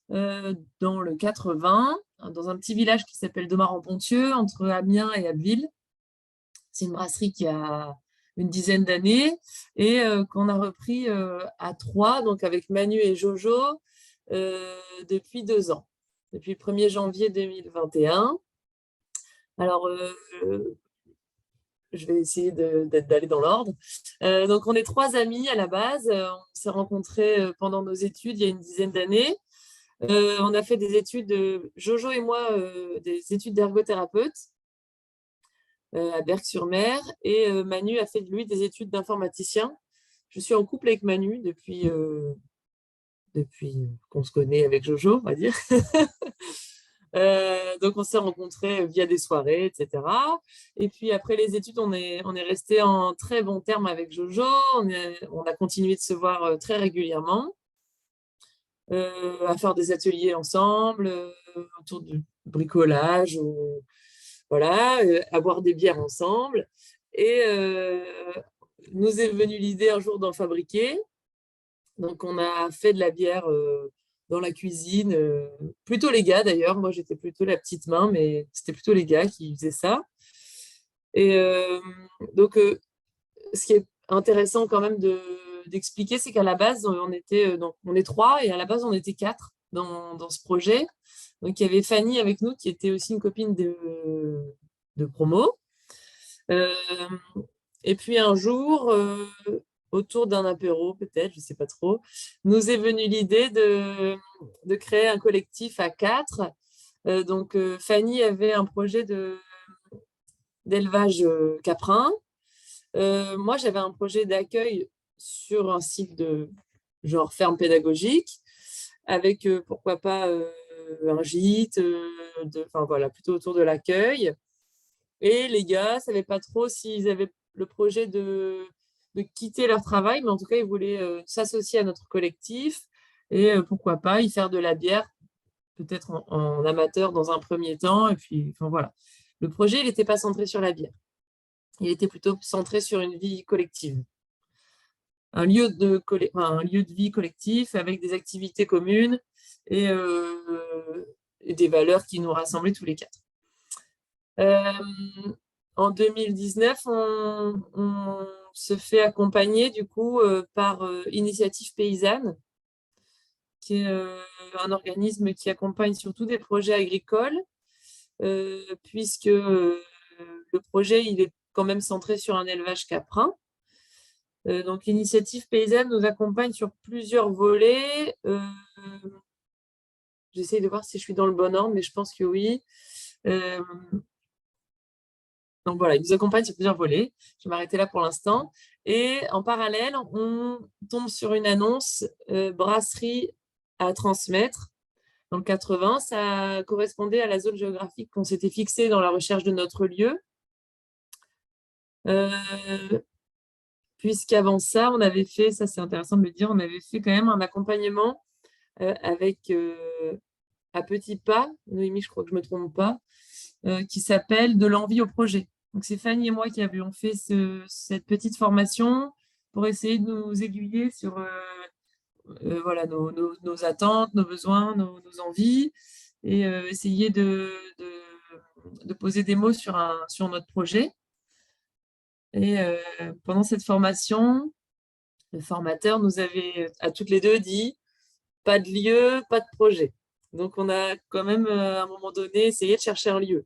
dans le 80, dans un petit village qui s'appelle Domar-en-Ponthieu, entre Amiens et Abbeville. C'est une brasserie qui a une dizaine d'années et qu'on a repris à 3, donc avec Manu et Jojo, depuis 2 ans, depuis le 1er janvier 2021. Alors, je vais essayer d'aller dans l'ordre. Donc, on est 3 amis à la base. On s'est rencontrés pendant nos études il y a une dizaine d'années. On a fait des études, Jojo et moi, des études d'ergothérapeute à Berck-sur-Mer. Et Manu a fait, lui, des études d'informaticien. Je suis en couple avec Manu depuis qu'on se connaît avec Jojo, on va dire. Donc, on s'est rencontrés via des soirées, etc. Et puis, après les études, on est resté en très bons termes avec Jojo. On a continué de se voir très régulièrement, à faire des ateliers ensemble, autour du bricolage, voilà, à boire des bières ensemble. Et nous est venue l'idée un jour d'en fabriquer. Donc, on a fait de la bière dans la cuisine, plutôt les gars d'ailleurs. Moi, j'étais plutôt la petite main, mais c'était plutôt les gars qui faisaient ça. Et donc, ce qui est intéressant quand même d'expliquer, c'est qu'à la base, on est 3 et à la base, on était 4 dans ce projet. Donc, il y avait Fanny avec nous qui était aussi une copine de promo. Et puis un jour, autour d'un apéro, peut-être, je ne sais pas trop, nous est venue l'idée de créer un collectif à 4. Donc, Fanny avait un projet d'élevage caprin. Moi, j'avais un projet d'accueil sur un site de genre ferme pédagogique, avec pourquoi pas un gîte, enfin voilà, plutôt autour de l'accueil. Et les gars ne savaient pas trop s'ils avaient le projet de quitter leur travail, mais en tout cas, ils voulaient s'associer à notre collectif et pourquoi pas y faire de la bière, peut-être en amateur dans un premier temps. Et puis, enfin, voilà. Le projet, il n'était pas centré sur la bière. Il était plutôt centré sur une vie collective. Un lieu de vie collectif avec des activités communes et des valeurs qui nous rassemblaient tous les quatre. En 2019, on se fait accompagner du coup par Initiative Paysanne, qui est un organisme qui accompagne surtout des projets agricoles, puisque le projet il est quand même centré sur un élevage caprin. Donc, Initiative Paysanne nous accompagne sur plusieurs volets. J'essaie de voir si je suis dans le bon ordre, mais je pense que oui. Donc voilà, il nous accompagne sur plusieurs volets. Je vais m'arrêter là pour l'instant. Et en parallèle, on tombe sur une annonce brasserie à transmettre dans le 80. Ça correspondait à la zone géographique qu'on s'était fixée dans la recherche de notre lieu. Puisqu'avant ça, on avait fait, ça c'est intéressant de le dire, on avait fait quand même un accompagnement avec à petits pas, Noémie, je crois que je ne me trompe pas, qui s'appelle De l'envie au projet. Donc, c'est Fanny et moi qui avions fait cette petite formation pour essayer de nous aiguiller sur voilà, nos attentes, nos besoins, nos envies, et essayer de poser des mots sur notre projet. Et pendant cette formation, le formateur nous avait à toutes les deux dit « pas de lieu, pas de projet ». Donc, on a quand même, à un moment donné, essayé de chercher un lieu.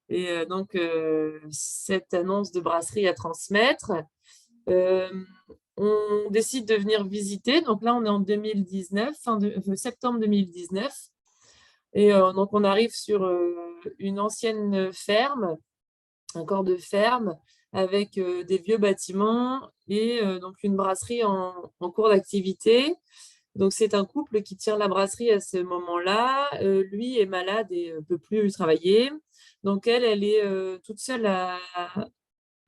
Et donc, cette annonce de brasserie à transmettre, on décide de venir visiter. Donc là, on est en 2019, septembre 2019. Et donc, on arrive sur une ancienne ferme, un corps de ferme, avec des vieux bâtiments et donc une brasserie en cours d'activité. Donc, c'est un couple qui tient la brasserie à ce moment-là. Lui est malade et ne peut plus travailler. Donc, elle est toute seule à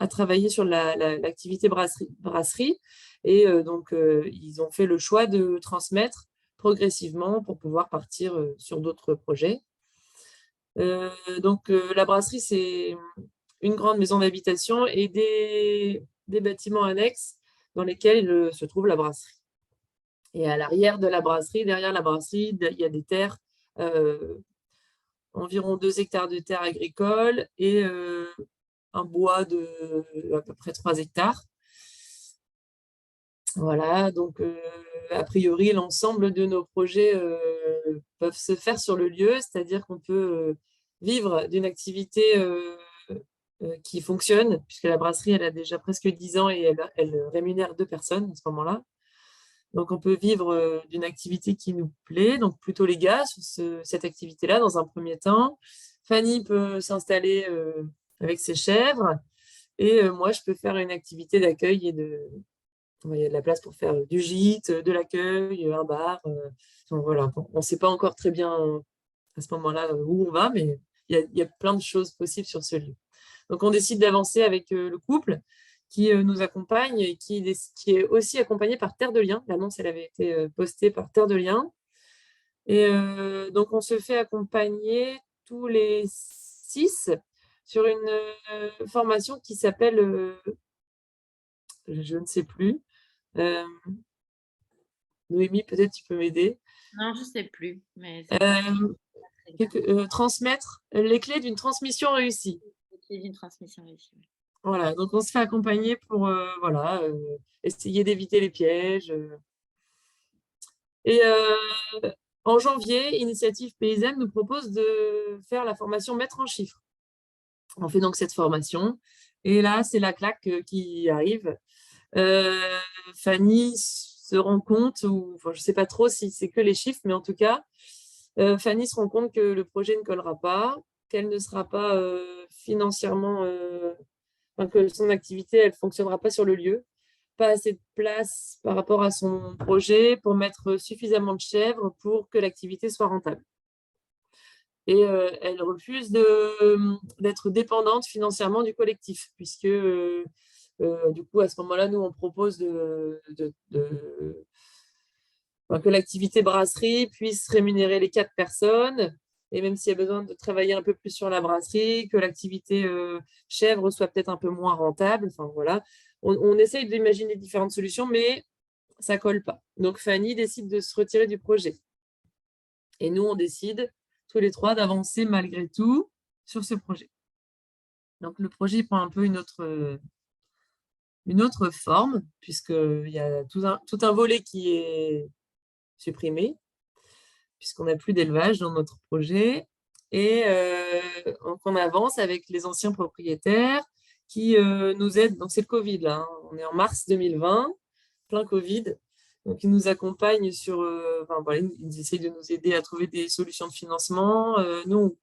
travailler sur l'activité brasserie. Et donc, ils ont fait le choix de transmettre progressivement pour pouvoir partir sur d'autres projets. Donc, la brasserie, c'est une grande maison d'habitation et des bâtiments annexes dans lesquels se trouve la brasserie. Et à l'arrière de la brasserie, derrière la brasserie, il y a des terres, environ 2 hectares de terres agricoles et un bois de à peu près 3 hectares. Voilà, donc a priori, l'ensemble de nos projets peuvent se faire sur le lieu, c'est-à-dire qu'on peut vivre d'une activité qui fonctionne, puisque la brasserie, elle a déjà presque 10 ans et elle rémunère 2 personnes à ce moment-là. Donc, on peut vivre d'une activité qui nous plaît, donc plutôt les gars sur cette activité-là dans un premier temps. Fanny peut s'installer avec ses chèvres et moi, je peux faire une activité d'accueil et il y a de la place pour faire du gîte, de l'accueil, un bar. Donc voilà, on ne sait pas encore très bien à ce moment-là où on va, mais il y a plein de choses possibles sur ce lieu. Donc, on décide d'avancer avec le couple qui nous accompagne et qui est aussi accompagné par Terre de Liens. L'annonce, elle avait été postée par Terre de Liens. Et donc, on se fait accompagner tous les 6 sur une formation qui s'appelle, je ne sais plus, Noémie, peut-être tu peux m'aider. Non, je ne sais plus. Mais transmettre les clés d'une transmission réussie. Les clés d'une transmission réussie. Oui. Voilà, donc on se fait accompagner pour essayer d'éviter les pièges. Et en janvier, Initiative Paysanne nous propose de faire la formation Maître en chiffres. On fait donc cette formation. Et là, c'est la claque qui arrive. Fanny se rend compte, je ne sais pas trop si c'est que les chiffres, mais en tout cas, Fanny se rend compte que le projet ne collera pas, qu'elle ne sera pas financièrement, que son activité, elle ne fonctionnera pas sur le lieu. Pas assez de place par rapport à son projet pour mettre suffisamment de chèvres pour que l'activité soit rentable. Et elle refuse d'être dépendante financièrement du collectif, puisque Du coup, à ce moment-là, nous, on propose que l'activité brasserie puisse rémunérer les 4 personnes. Et même s'il y a besoin de travailler un peu plus sur la brasserie, que l'activité chèvre soit peut-être un peu moins rentable. Enfin, voilà. On essaye d'imaginer différentes solutions, mais ça ne colle pas. Donc, Fanny décide de se retirer du projet. Et nous, on décide tous les 3 d'avancer malgré tout sur ce projet. Donc, le projet prend un peu une autre forme, puisqu'il y a tout un volet qui est supprimé, puisqu'on n'a plus d'élevage dans notre projet. Et donc on avance avec les anciens propriétaires qui nous aident. Donc, c'est le Covid, là. Hein. On est en mars 2020, plein Covid. Donc, ils nous accompagnent sur... voilà, ils essayent de nous aider à trouver des solutions de financement. Nous,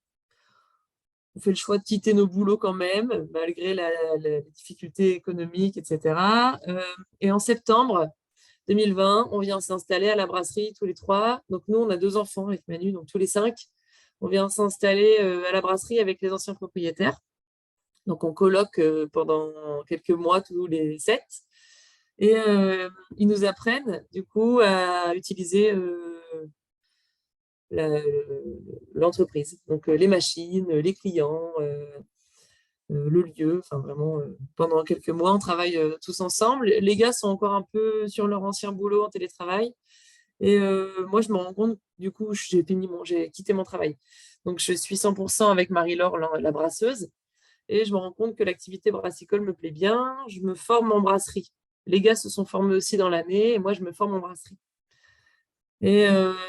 on fait le choix de quitter nos boulots quand même, malgré les difficultés économiques, etc. Et en septembre 2020, on vient s'installer à la brasserie tous les 3. Donc, nous, on a 2 enfants avec Manu, donc tous les 5. On vient s'installer à la brasserie avec les anciens propriétaires. Donc, on colloque pendant quelques mois, tous les 7. Et ils nous apprennent, du coup, à utiliser l'entreprise. Donc, les machines, les clients, le lieu. Enfin, vraiment, pendant quelques mois, on travaille tous ensemble. Les gars sont encore un peu sur leur ancien boulot en télétravail. Et moi, je me rends compte, du coup, j'ai quitté mon travail. Donc, je suis 100% avec Marie-Laure, la brasseuse. Et je me rends compte que l'activité brassicole me plaît bien. Je me forme en brasserie. Les gars se sont formés aussi dans l'année. Et moi, je me forme en brasserie. Et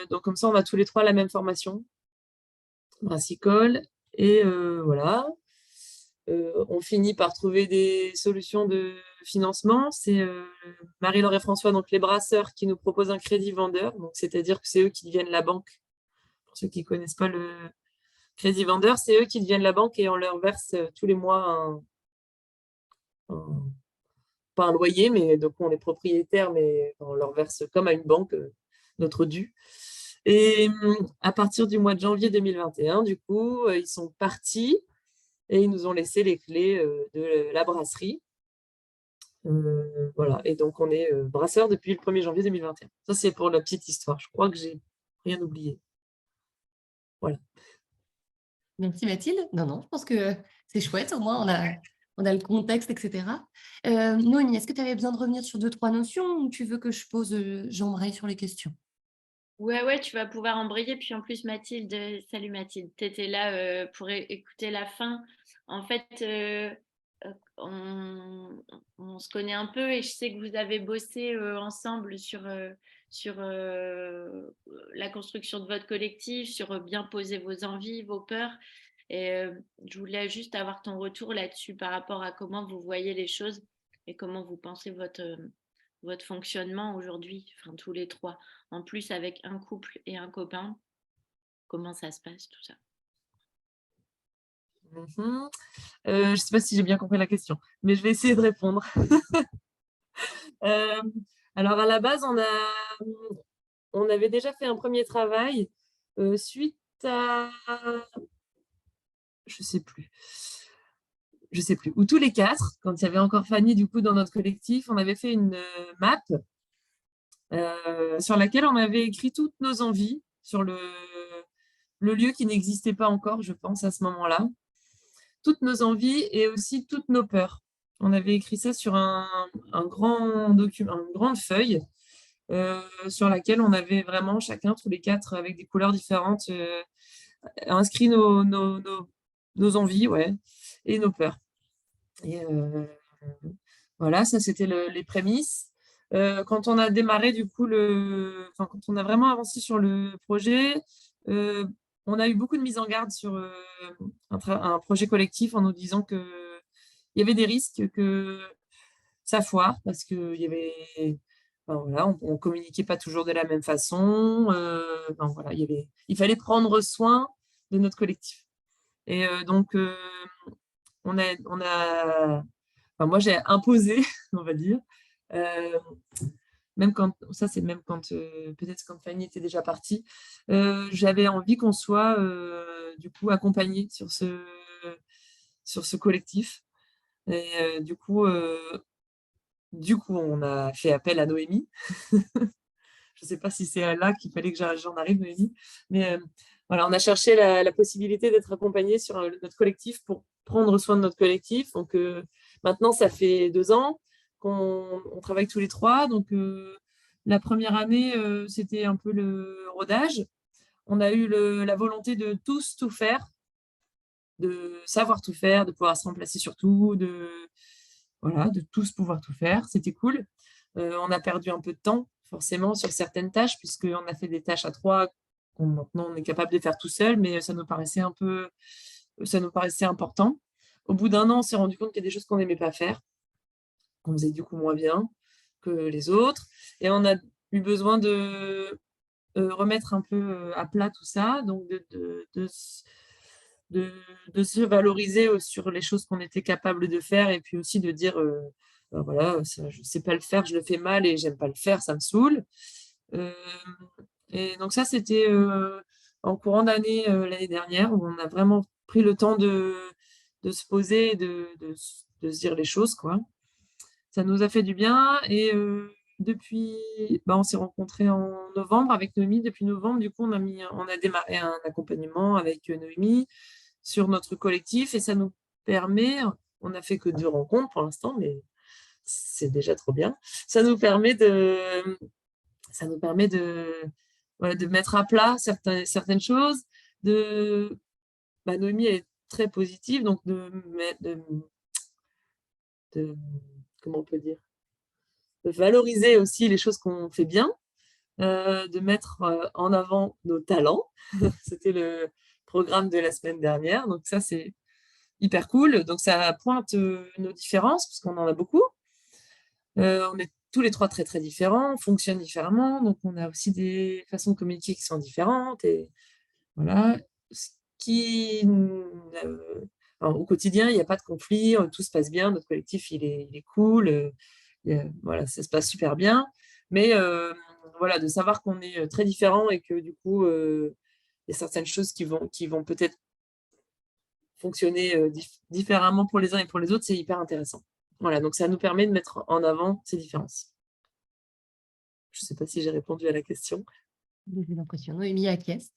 donc, comme ça, on a tous les 3 la même formation brassicole. Et voilà. On finit par trouver des solutions de financement. C'est Marie-Laure et François, donc les brasseurs, qui nous proposent un crédit vendeur. Donc, c'est-à-dire que c'est eux qui deviennent la banque. Pour ceux qui ne connaissent pas le crédit vendeur, c'est eux qui deviennent la banque et on leur verse tous les mois pas un loyer, mais donc on est propriétaire, mais on leur verse comme à une banque notre dû. Et à partir du mois de janvier 2021, du coup, ils sont partis et ils nous ont laissé les clés de la brasserie. Voilà, et donc on est brasseur depuis le 1er janvier 2021. Ça, c'est pour la petite histoire. Je crois que j'ai rien oublié. Voilà. Merci Mathilde. Non, je pense que c'est chouette. Au moins, on a le contexte, etc. Noémie, est-ce que tu avais besoin de revenir sur 2-3 notions ou tu veux que je pose, j'embraye sur les questions? Ouais, tu vas pouvoir embrayer. Puis en plus, Mathilde, salut Mathilde, tu étais là pour écouter la fin. En fait, on se connaît un peu et je sais que vous avez bossé ensemble sur la construction de votre collectif, sur bien poser vos envies, vos peurs. Et je voulais juste avoir ton retour là-dessus par rapport à comment vous voyez les choses et comment vous pensez votre fonctionnement aujourd'hui, enfin tous les 3. En plus, avec un couple et un copain, comment ça se passe tout ça? Je ne sais pas si j'ai bien compris la question, mais je vais essayer de répondre. Alors, à la base, on avait déjà fait un premier travail suite à... Je sais plus, où tous les 4, quand il y avait encore Fanny, du coup, dans notre collectif, on avait fait une map sur laquelle on avait écrit toutes nos envies sur le lieu qui n'existait pas encore, je pense, à ce moment-là. Toutes nos envies et aussi toutes nos peurs. On avait écrit ça sur un grand document, une grande feuille sur laquelle on avait vraiment chacun, tous les 4, avec des couleurs différentes, inscrit nos envies, ouais, et nos peurs. Et voilà, ça c'était les prémices. Quand on a démarré, du coup, quand on a vraiment avancé sur le projet, on a eu beaucoup de mises en garde sur un projet collectif en nous disant qu'il y avait des risques que ça foire parce qu'il y avait... Enfin, voilà, on ne communiquait pas toujours de la même façon. Voilà, il fallait prendre soin de notre collectif. Et donc, moi, j'ai imposé, on va dire, même quand peut-être quand Fanny était déjà partie, j'avais envie qu'on soit du coup accompagné sur ce collectif. Et du coup, du coup, on a fait appel à Noémie. Je ne sais pas si c'est là qu'il fallait que j'en arrive, Noémie. Mais voilà, on a cherché la possibilité d'être accompagné sur notre collectif pour prendre soin de notre collectif. Donc, maintenant, ça fait 2 ans qu'on travaille tous les 3. Donc, la première année, c'était un peu le rodage. On a eu la volonté de tous tout faire, de savoir tout faire, de pouvoir se remplacer sur tout, voilà, de tous pouvoir tout faire. C'était cool. On a perdu un peu de temps, forcément, sur certaines tâches, puisqu'on a fait des tâches à 3 maintenant on est capable de faire tout seul, mais ça nous paraissait important. Au bout d'1 an, on s'est rendu compte qu'il y a des choses qu'on n'aimait pas faire, qu'on faisait du coup moins bien que les autres. Et on a eu besoin de remettre un peu à plat tout ça, donc de se valoriser sur les choses qu'on était capable de faire, et puis aussi de dire ben voilà, ça, je ne sais pas le faire, je le fais mal et j'aime pas le faire, ça me saoule. Et donc ça, c'était en courant d'année l'année dernière, où on a vraiment pris le temps de se poser, de se dire les choses, quoi. Ça nous a fait du bien. Et depuis, on s'est rencontrés en novembre avec Noémie. Depuis novembre, du coup, on a démarré un accompagnement avec Noémie sur notre collectif, et ça nous permet, on n'a fait que 2 rencontres pour l'instant, mais c'est déjà trop bien. Ça nous permet de voilà, de mettre à plat certaines choses. Noémie, elle est très positive, donc comment on peut dire, de valoriser aussi les choses qu'on fait bien, de mettre en avant nos talents. C'était le programme de la semaine dernière, donc ça, c'est hyper cool. Donc, ça pointe nos différences, parce qu'on en a beaucoup. On est tous les 3 très, très différents, on fonctionne différemment, donc on a aussi des façons de communiquer qui sont différentes. Et voilà. Au quotidien, il n'y a pas de conflit, tout se passe bien, notre collectif, il est cool, voilà, ça se passe super bien. Mais voilà, de savoir qu'on est très différents et que du coup, il y a certaines choses qui vont peut-être fonctionner différemment pour les uns et pour les autres, c'est hyper intéressant. Voilà, donc ça nous permet de mettre en avant ces différences. Je ne sais pas si j'ai répondu à la question. J'ai l'impression. Noémie acquiesce.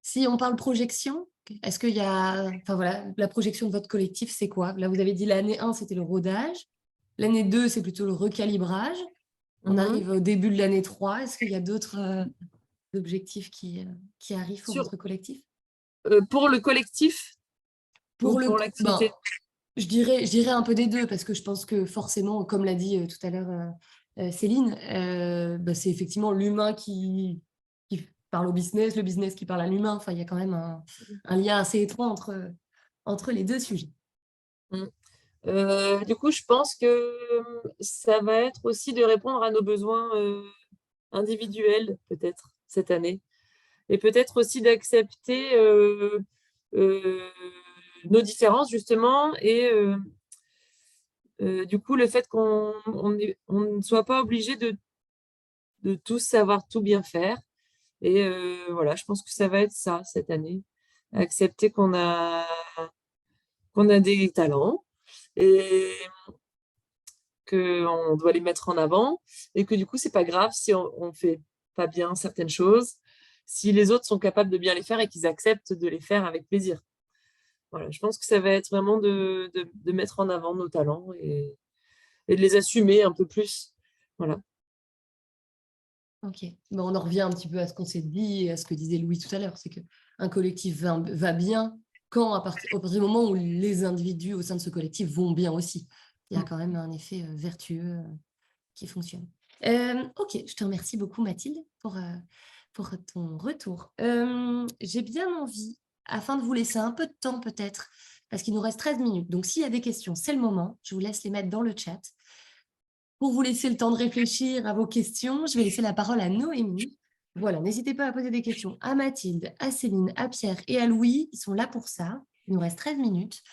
Si on parle projection, est-ce qu'il y a... Enfin voilà, la projection de votre collectif, c'est quoi? Là, vous avez dit l'année 1, c'était le rodage. L'année 2, c'est plutôt le recalibrage. On arrive au début de l'année 3. Est-ce qu'il y a d'autres objectifs qui arrivent pour votre collectif? Pour le collectif, pour l'activité. Je dirais un peu des deux, parce que je pense que forcément, comme l'a dit tout à l'heure Céline, c'est effectivement l'humain qui parle au business, le business qui parle à l'humain. Enfin, il y a quand même un lien assez étroit entre les deux sujets. Du coup, je pense que ça va être aussi de répondre à nos besoins individuels, peut-être, cette année. Et peut-être aussi d'accepter nos différences, justement, et du coup, le fait qu'on ne soit pas obligé de tous savoir tout bien faire. Et voilà, je pense que ça va être ça, cette année. Accepter qu'on a des talents et qu'on doit les mettre en avant, et que du coup, c'est pas grave si on ne fait pas bien certaines choses, si les autres sont capables de bien les faire et qu'ils acceptent de les faire avec plaisir. Voilà, je pense que ça va être vraiment de mettre en avant nos talents et de les assumer un peu plus. Voilà. Ok, on en revient un petit peu à ce qu'on s'est dit et à ce que disait Louis tout à l'heure, c'est qu'un collectif va bien au partir du moment où les individus au sein de ce collectif vont bien aussi. Il y a quand même un effet vertueux qui fonctionne. Ok, je te remercie beaucoup Mathilde pour ton retour. J'ai bien envie, afin de vous laisser un peu de temps peut-être, parce qu'il nous reste 13 minutes, donc s'il y a des questions, c'est le moment, je vous laisse les mettre dans le chat. Pour vous laisser le temps de réfléchir à vos questions, je vais laisser la parole à Noémie. Voilà, n'hésitez pas à poser des questions à Mathilde, à Céline, à Pierre et à Louis. Ils sont là pour ça. Il nous reste 13 minutes.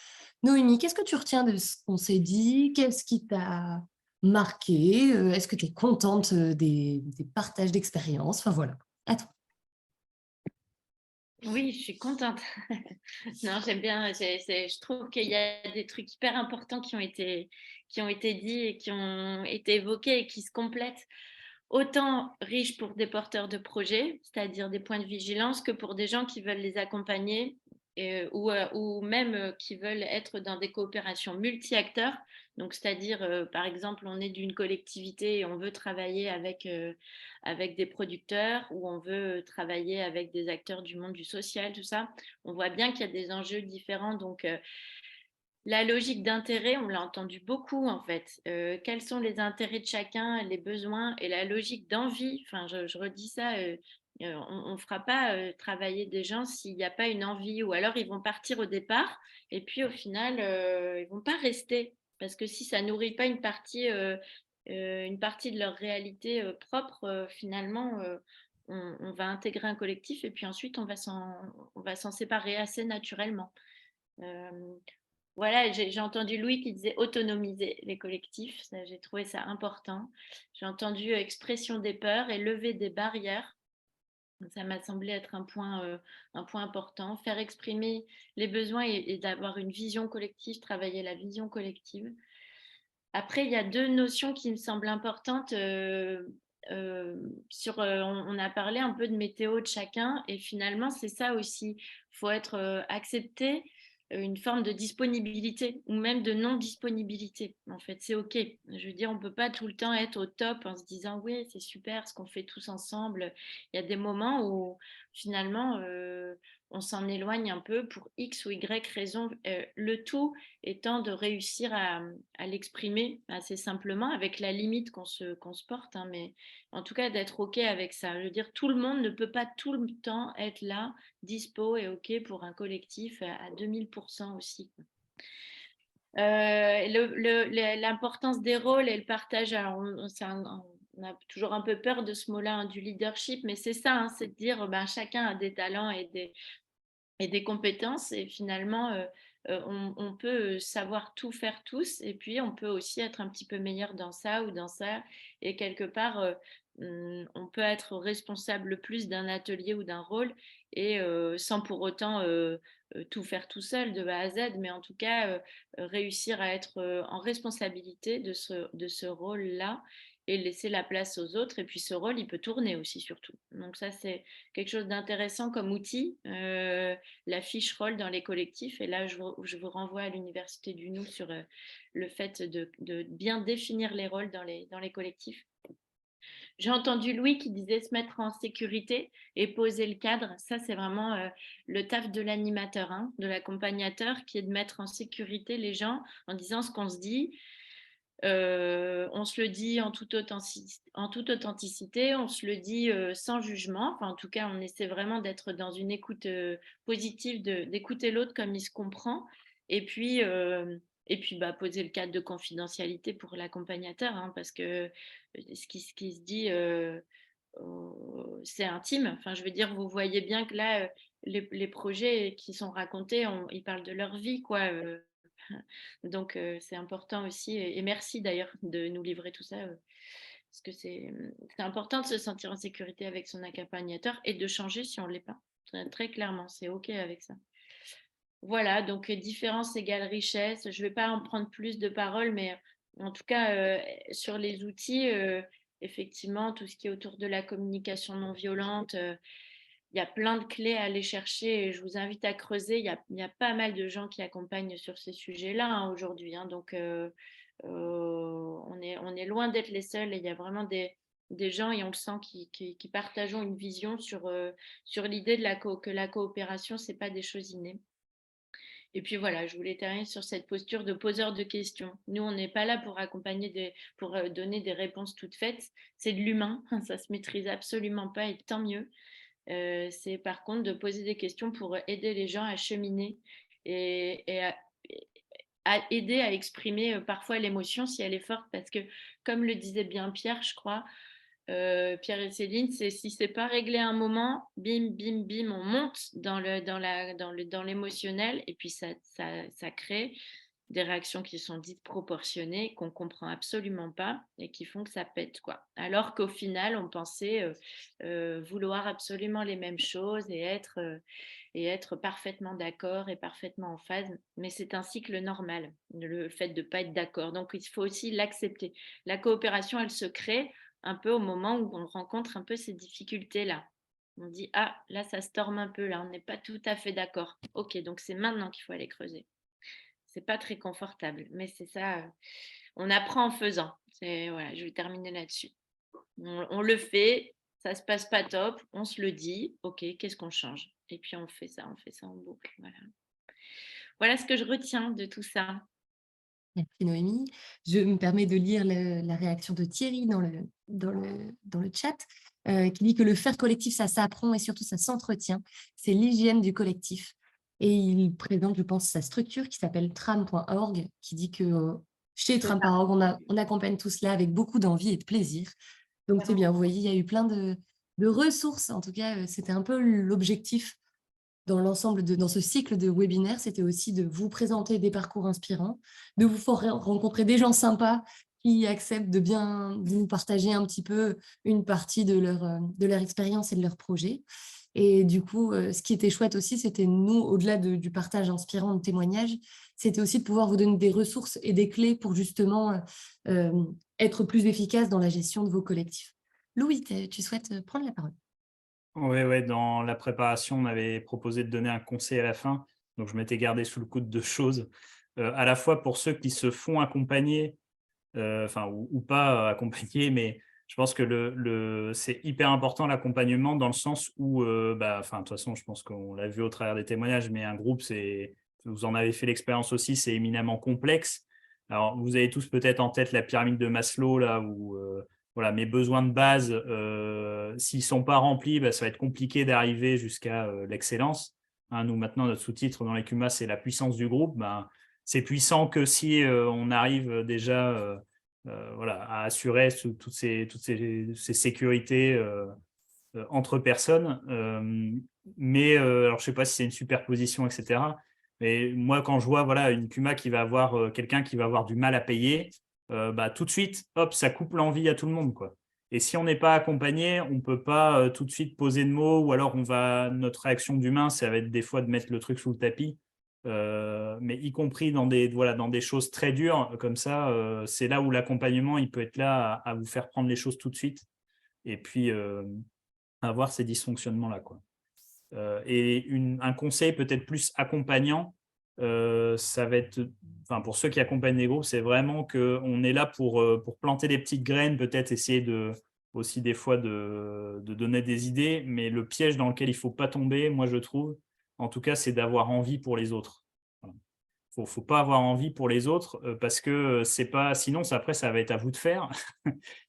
Noémie, qu'est-ce que tu retiens de ce qu'on s'est dit? Qu'est-ce qui t'a marqué? Est-ce que tu es contente des partages d'expérience? Enfin voilà, à toi. Oui, je suis contente. Non, j'aime bien. Je trouve qu'il y a des trucs hyper importants qui ont été dits et qui ont été évoqués et qui se complètent. Autant riches pour des porteurs de projets, c'est-à-dire des points de vigilance, que pour des gens qui veulent les accompagner ou même qui veulent être dans des coopérations multi-acteurs. Donc, c'est-à-dire, par exemple, on est d'une collectivité et on veut travailler avec des producteurs ou on veut travailler avec des acteurs du monde du social, tout ça. On voit bien qu'il y a des enjeux différents. Donc, la logique d'intérêt, on l'a entendu beaucoup en fait. Quels sont les intérêts de chacun, les besoins et la logique d'envie. Enfin, je redis ça. On ne fera pas travailler des gens s'il n'y a pas une envie, ou alors ils vont partir au départ et puis au final ils vont pas rester, parce que si ça nourrit pas une partie de leur réalité propre, finalement on va intégrer un collectif et puis ensuite on va s'en séparer assez naturellement. Euh, voilà, j'ai entendu Louis qui disait autonomiser les collectifs. J'ai trouvé ça important. J'ai entendu expression des peurs et lever des barrières. Ça m'a semblé être un point important. Faire exprimer les besoins et d'avoir une vision collective, travailler la vision collective. Après, il y a deux notions qui me semblent importantes. On a parlé un peu de météo de chacun, et finalement, c'est ça aussi. Il faut être accepté une forme de disponibilité ou même de non-disponibilité. En fait, c'est OK. Je veux dire, on ne peut pas tout le temps être au top en se disant oui, c'est super ce qu'on fait tous ensemble. Il y a des moments où finalement, on s'en éloigne un peu pour X ou Y raison. Le tout étant de réussir à l'exprimer assez simplement, avec la limite qu'on se porte, hein, mais en tout cas d'être OK avec ça. Je veux dire, tout le monde ne peut pas tout le temps être là, dispo et OK pour un collectif à 2000% aussi. L'importance des rôles et le partage, alors on a toujours un peu peur de ce mot-là, hein, du leadership, mais c'est ça, hein, c'est de dire ben, chacun a des talents et des compétences, et finalement on peut savoir tout faire tous, et puis on peut aussi être un petit peu meilleur dans ça ou dans ça, et quelque part on peut être responsable plus d'un atelier ou d'un rôle, et sans pour autant tout faire tout seul de A à Z, mais en tout cas réussir à être en responsabilité de ce rôle-là et laisser la place aux autres. Et puis ce rôle, il peut tourner aussi surtout. Donc ça, c'est quelque chose d'intéressant comme outil, la fiche rôle dans les collectifs. Et là, je vous renvoie à l'Université du Nou sur le fait de bien définir les rôles dans les collectifs. J'ai entendu Louis qui disait se mettre en sécurité et poser le cadre. Ça, c'est vraiment le taf de l'animateur, hein, de l'accompagnateur, qui est de mettre en sécurité les gens en disant ce qu'on se dit. On se le dit en toute authenticité, on se le dit sans jugement. Enfin, en tout cas, on essaie vraiment d'être dans une écoute positive, d'écouter l'autre comme il se comprend. Et puis bah, poser le cadre de confidentialité pour l'accompagnateur, hein, parce que ce qui se dit, c'est intime. Enfin, je veux dire, vous voyez bien que là, les projets qui sont racontés, ils parlent de leur vie, quoi. Donc, c'est important aussi. Et merci d'ailleurs de nous livrer tout ça. Parce que c'est important de se sentir en sécurité avec son accompagnateur et de changer si on ne l'est pas. Très clairement, c'est OK avec ça. Voilà, donc différence égale richesse. Je ne vais pas en prendre plus de paroles, mais en tout cas, sur les outils, effectivement, tout ce qui est autour de la communication non violente, il y a plein de clés à aller chercher et je vous invite à creuser. Il y a pas mal de gens qui accompagnent sur ces sujets-là, hein, aujourd'hui, hein, donc, on est loin d'être les seuls, et il y a vraiment des gens, et on le sent, qui partageons une vision sur l'idée que la coopération, ce n'est pas des choses innées. Et puis voilà, je voulais terminer sur cette posture de poseur de questions. Nous, on n'est pas là pour accompagner, pour donner des réponses toutes faites. C'est de l'humain, ça se maîtrise absolument pas, et tant mieux. C'est par contre de poser des questions pour aider les gens à cheminer et à aider à exprimer parfois l'émotion si elle est forte, parce que comme le disait bien Pierre, je crois, Pierre et Céline, si c'est pas réglé à un moment, bim, bim, bim, on monte dans l'émotionnel, et puis ça crée des réactions qui sont dites proportionnées, qu'on ne comprend absolument pas et qui font que ça pète, quoi. Alors qu'au final, on pensait vouloir absolument les mêmes choses et être parfaitement d'accord et parfaitement en phase. Mais c'est un cycle normal, le fait de ne pas être d'accord. Donc, il faut aussi l'accepter. La coopération, elle se crée un peu au moment où on rencontre un peu ces difficultés-là. On dit, ah, là, ça storme un peu, là, on n'est pas tout à fait d'accord. Ok, donc c'est maintenant qu'il faut aller creuser. C'est pas très confortable, mais c'est ça, on apprend en faisant. Voilà, je vais terminer là-dessus. On le fait, ça se passe pas top, on se le dit, ok, qu'est-ce qu'on change? Et puis on fait ça en boucle. Voilà ce que je retiens de tout ça. Merci Noémie. Je me permets de lire la réaction de Thierry dans le chat, qui dit que le faire collectif, ça s'apprend et surtout ça s'entretient. C'est l'hygiène du collectif. Et il présente, je pense, sa structure qui s'appelle tram.org, qui dit que chez tram.org, on accompagne tout cela avec beaucoup d'envie et de plaisir. Donc c'est bien, vous voyez, il y a eu plein de ressources. En tout cas, c'était un peu l'objectif dans l'ensemble dans ce cycle de webinaires, c'était aussi de vous présenter des parcours inspirants, de vous faire rencontrer des gens sympas qui acceptent de bien vous partager un petit peu une partie de leur expérience et de leur projet. Et du coup, ce qui était chouette aussi, c'était nous, au-delà du partage inspirant de témoignages, c'était aussi de pouvoir vous donner des ressources et des clés pour justement être plus efficace dans la gestion de vos collectifs. Louis, tu souhaites prendre la parole? Oui, dans la préparation, on avait proposé de donner un conseil à la fin. Donc, je m'étais gardé sous le coude de choses, à la fois pour ceux qui se font accompagner, ou pas accompagner, mais je pense que c'est hyper important l'accompagnement dans le sens où, de toute façon, je pense qu'on l'a vu au travers des témoignages, mais un groupe, vous en avez fait l'expérience aussi, c'est éminemment complexe. Alors, vous avez tous peut-être en tête la pyramide de Maslow, là, où voilà, mes besoins de base, s'ils ne sont pas remplis, ça va être compliqué d'arriver jusqu'à l'excellence. Hein, nous, maintenant, notre sous-titre dans l'ECUMA, c'est la puissance du groupe. C'est puissant que si on arrive déjà à assurer toutes ces sécurités entre personnes. Alors, je ne sais pas si c'est une superposition, etc. Mais moi, quand je vois une CUMA qui va avoir quelqu'un qui va avoir du mal à payer, tout de suite, hop, ça coupe l'envie à tout le monde, quoi. Et si on n'est pas accompagné, on ne peut pas tout de suite poser de mots, ou alors notre réaction d'humain, ça va être des fois de mettre le truc sous le tapis. Mais y compris dans des choses très dures comme ça, c'est là où l'accompagnement il peut être là à vous faire prendre les choses tout de suite et puis avoir ces dysfonctionnements-là, quoi. Et un conseil peut-être plus accompagnant, ça va être, pour ceux qui accompagnent les groupes, c'est vraiment qu'on est là pour planter des petites graines, peut-être essayer aussi des fois de donner des idées, mais le piège dans lequel il ne faut pas tomber, moi je trouve, en tout cas, c'est d'avoir envie pour les autres. Il ne faut pas avoir envie pour les autres parce que c'est pas, sinon après ça va être à vous de faire.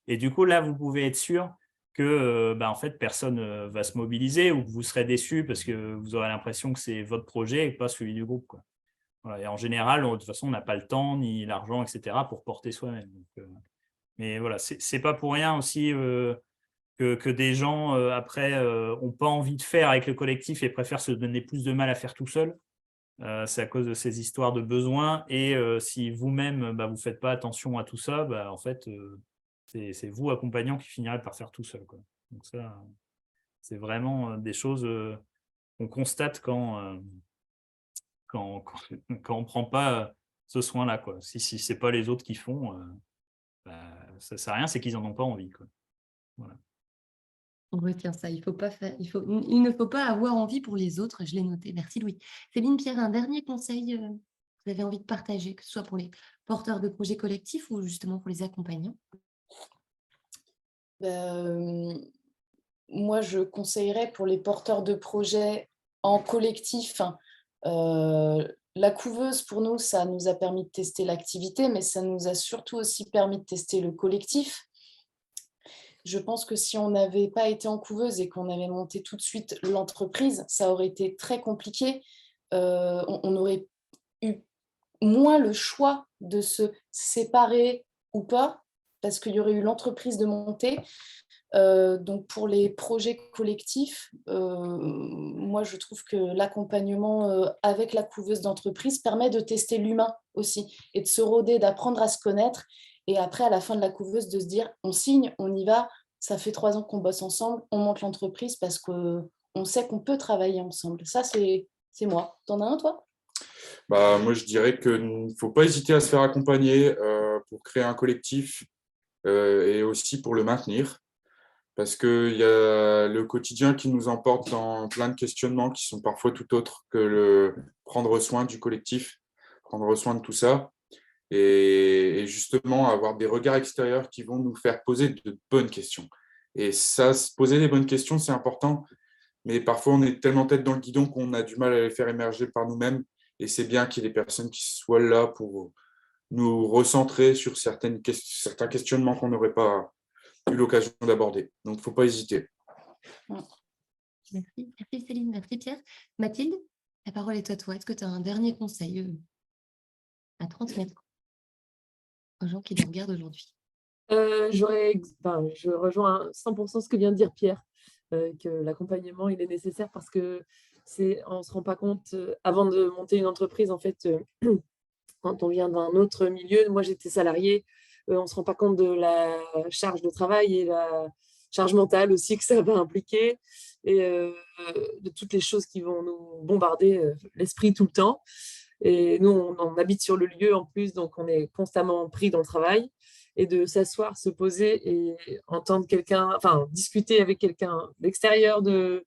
Et du coup, là, vous pouvez être sûr que en fait, personne ne va se mobiliser ou que vous serez déçus parce que vous aurez l'impression que c'est votre projet et pas celui du groupe, quoi. Voilà. Et en général, de toute façon, on n'a pas le temps ni l'argent, etc., pour porter soi-même. Mais voilà, c'est pas pour rien aussi que des gens, après, n'ont pas envie de faire avec le collectif et préfèrent se donner plus de mal à faire tout seul. C'est à cause de ces histoires de besoins. Et si vous-même, vous ne faites pas attention à tout ça, en fait, c'est vous, accompagnant, qui finirez par faire tout seul, quoi. Donc ça, c'est vraiment des choses qu'on constate quand on ne prend pas ce soin-là, quoi. Si ce n'est pas les autres qui font, ça ne sert à rien, c'est qu'ils n'en ont pas envie, quoi. Voilà. On retient ça, il ne faut pas avoir envie pour les autres, je l'ai noté. Merci Louis. Céline, Pierre, un dernier conseil que vous avez envie de partager, que ce soit pour les porteurs de projets collectifs ou justement pour les accompagnants? Moi, je conseillerais pour les porteurs de projets en collectif, la couveuse, pour nous, ça nous a permis de tester l'activité, mais ça nous a surtout aussi permis de tester le collectif. Je pense que si on n'avait pas été en couveuse et qu'on avait monté tout de suite l'entreprise, ça aurait été très compliqué. On aurait eu moins le choix de se séparer ou pas, parce qu'il y aurait eu l'entreprise de monter. Donc pour les projets collectifs, moi je trouve que l'accompagnement avec la couveuse d'entreprise permet de tester l'humain aussi et de se rôder, d'apprendre à se connaître et après à la fin de la couveuse de se dire on signe, on y va, ça fait 3 ans qu'on bosse ensemble, on monte l'entreprise parce qu'on sait qu'on peut travailler ensemble. Ça c'est moi. T'en as un toi? Bah, moi, je dirais qu'il ne faut pas hésiter à se faire accompagner pour créer un collectif et aussi pour le maintenir. Parce qu'il y a le quotidien qui nous emporte dans plein de questionnements qui sont parfois tout autres que le prendre soin du collectif, prendre soin de tout ça. Et justement, avoir des regards extérieurs qui vont nous faire poser de bonnes questions. Et ça, se poser des bonnes questions, c'est important. Mais parfois, on est tellement tête dans le guidon qu'on a du mal à les faire émerger par nous-mêmes. Et c'est bien qu'il y ait des personnes qui soient là pour nous recentrer sur certains questionnements qu'on n'aurait pas eu l'occasion d'aborder. Donc, il ne faut pas hésiter. Merci. Merci Céline, merci Pierre. Mathilde, la parole est à toi. Est-ce que tu as un dernier conseil à transmettre aux gens qui nous regardent aujourd'hui? Je rejoins à 100% ce que vient de dire Pierre, que l'accompagnement, il est nécessaire parce que on ne se rend pas compte, avant de monter une entreprise, en fait, quand on vient d'un autre milieu, moi j'étais salariée, on ne se rend pas compte de la charge de travail et la charge mentale aussi que ça va impliquer, et de toutes les choses qui vont nous bombarder l'esprit tout le temps. Et nous, on habite sur le lieu en plus, donc on est constamment pris dans le travail. Et de s'asseoir, se poser et entendre quelqu'un, enfin, discuter avec quelqu'un d'extérieur de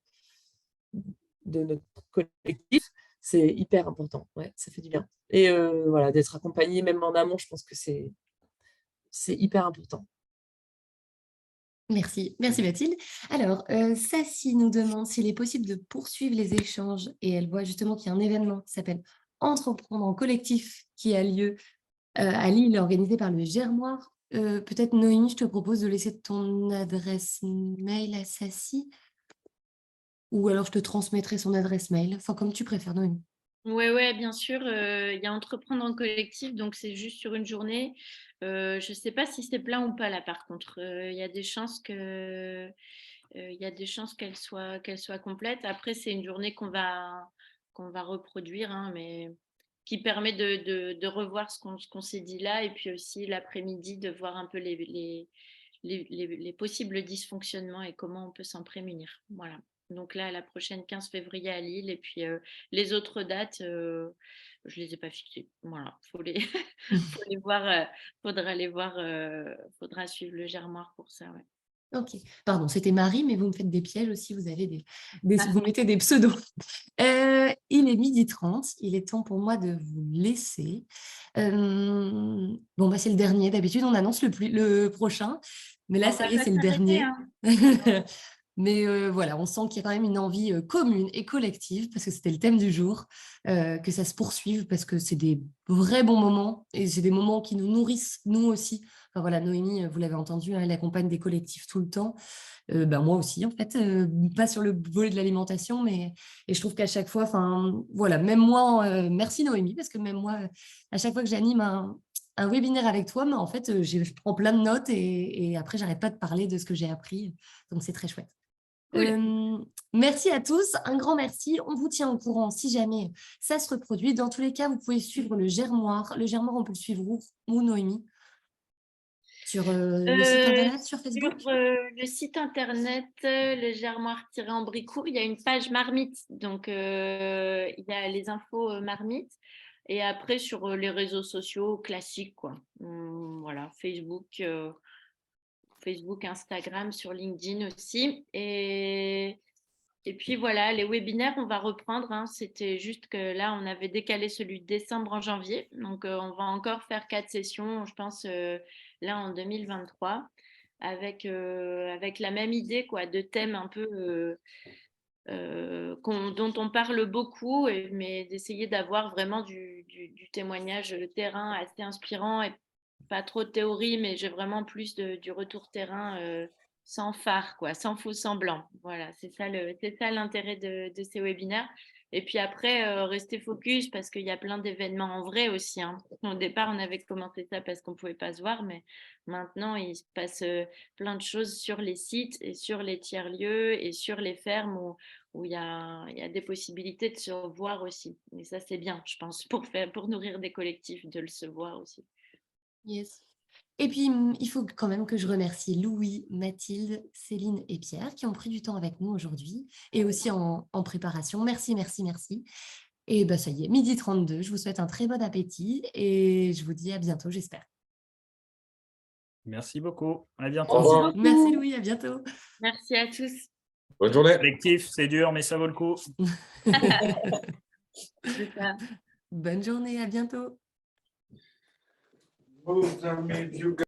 notre collectif, c'est hyper important. Ouais, ça fait du bien. Et voilà, d'être accompagné, même en amont, je pense que c'est hyper important. Merci, merci Mathilde. Alors, Sassy nous demande s'il est possible de poursuivre les échanges et elle voit justement qu'il y a un événement qui s'appelle Entreprendre en collectif qui a lieu à Lille, organisé par le Germoire. Peut-être Noémie, je te propose de laisser ton adresse mail à Sassy ou alors je te transmettrai son adresse mail, enfin comme tu préfères Noémie. Ouais, bien sûr. Il y a Entreprendre en collectif, donc c'est juste sur une journée. Je ne sais pas si c'est plein ou pas là, par contre. Il y a des chances qu'elle soit complète. Après, c'est une journée qu'on va reproduire, hein, mais qui permet de revoir ce qu'on s'est dit là, et puis aussi l'après-midi de voir un peu les possibles dysfonctionnements et comment on peut s'en prémunir. Voilà. Donc là, la prochaine 15 février à Lille, et puis les autres dates, je ne les ai pas fixées. Voilà, faut les voir, faudra suivre le Germoire pour ça. Ouais. Ok, pardon, c'était Marie, mais vous me faites des pièges aussi, vous avez vous mettez des pseudos. Il est 12h30, il est temps pour moi de vous laisser. Bon, bah, c'est le dernier, d'habitude on annonce le prochain, mais là, ça y est, c'est le dernier. Hein. Mais voilà, on sent qu'il y a quand même une envie commune et collective, parce que c'était le thème du jour, que ça se poursuive, parce que c'est des vrais bons moments, et c'est des moments qui nous nourrissent, nous aussi. Enfin voilà, Noémie, vous l'avez entendu, hein, elle accompagne des collectifs tout le temps. Moi aussi, en fait, pas sur le volet de l'alimentation, mais et je trouve qu'à chaque fois, enfin voilà, même moi, merci Noémie, parce que même moi, à chaque fois que j'anime un webinaire avec toi, mais en fait, je prends plein de notes et après, j'arrête pas de parler de ce que j'ai appris. Donc, c'est très chouette. Cool. Merci à tous, un grand merci. On vous tient au courant si jamais ça se reproduit. Dans tous les cas, vous pouvez suivre le Germoire. Le Germoire, on peut le suivre où Noémie? Sur le site internet, sur Facebook? Sur le site internet, le Germoire-en-Bricourt, il y a une page marmite. Donc, il y a les infos marmite. Et après, sur les réseaux sociaux classiques, quoi. Voilà, Facebook, Instagram, sur LinkedIn aussi. Et puis voilà, les webinaires, on va reprendre. Hein. C'était juste que là, on avait décalé celui de décembre en janvier. Donc, on va encore faire 4 sessions, je pense, là en 2023, avec la même idée, quoi, de thèmes un peu dont on parle beaucoup, mais d'essayer d'avoir vraiment du témoignage de terrain assez inspirant et pas trop de théorie, mais j'ai vraiment plus du retour terrain sans phare, quoi, sans faux semblant. Voilà, c'est ça l'intérêt de ces webinaires. Et puis après, rester focus parce qu'il y a plein d'événements en vrai aussi, hein. Au départ, on avait commencé ça parce qu'on ne pouvait pas se voir, mais maintenant, il se passe plein de choses sur les sites et sur les tiers-lieux et sur les fermes où il y a des possibilités de se voir aussi. Et ça, c'est bien, je pense, pour nourrir des collectifs, de le se voir aussi. Yes. Et puis, il faut quand même que je remercie Louis, Mathilde, Céline et Pierre qui ont pris du temps avec nous aujourd'hui et aussi en préparation. Merci, merci, merci. Et bah, ça y est, 12h32. Je vous souhaite un très bon appétit et je vous dis à bientôt, j'espère. Merci beaucoup. À Au bientôt. revoir. Merci Louis, à bientôt. Merci à tous. Bonne journée. Collectif, c'est dur, mais ça vaut le coup. C'est ça. Bonne journée, à bientôt. Vos amis, vieux gars.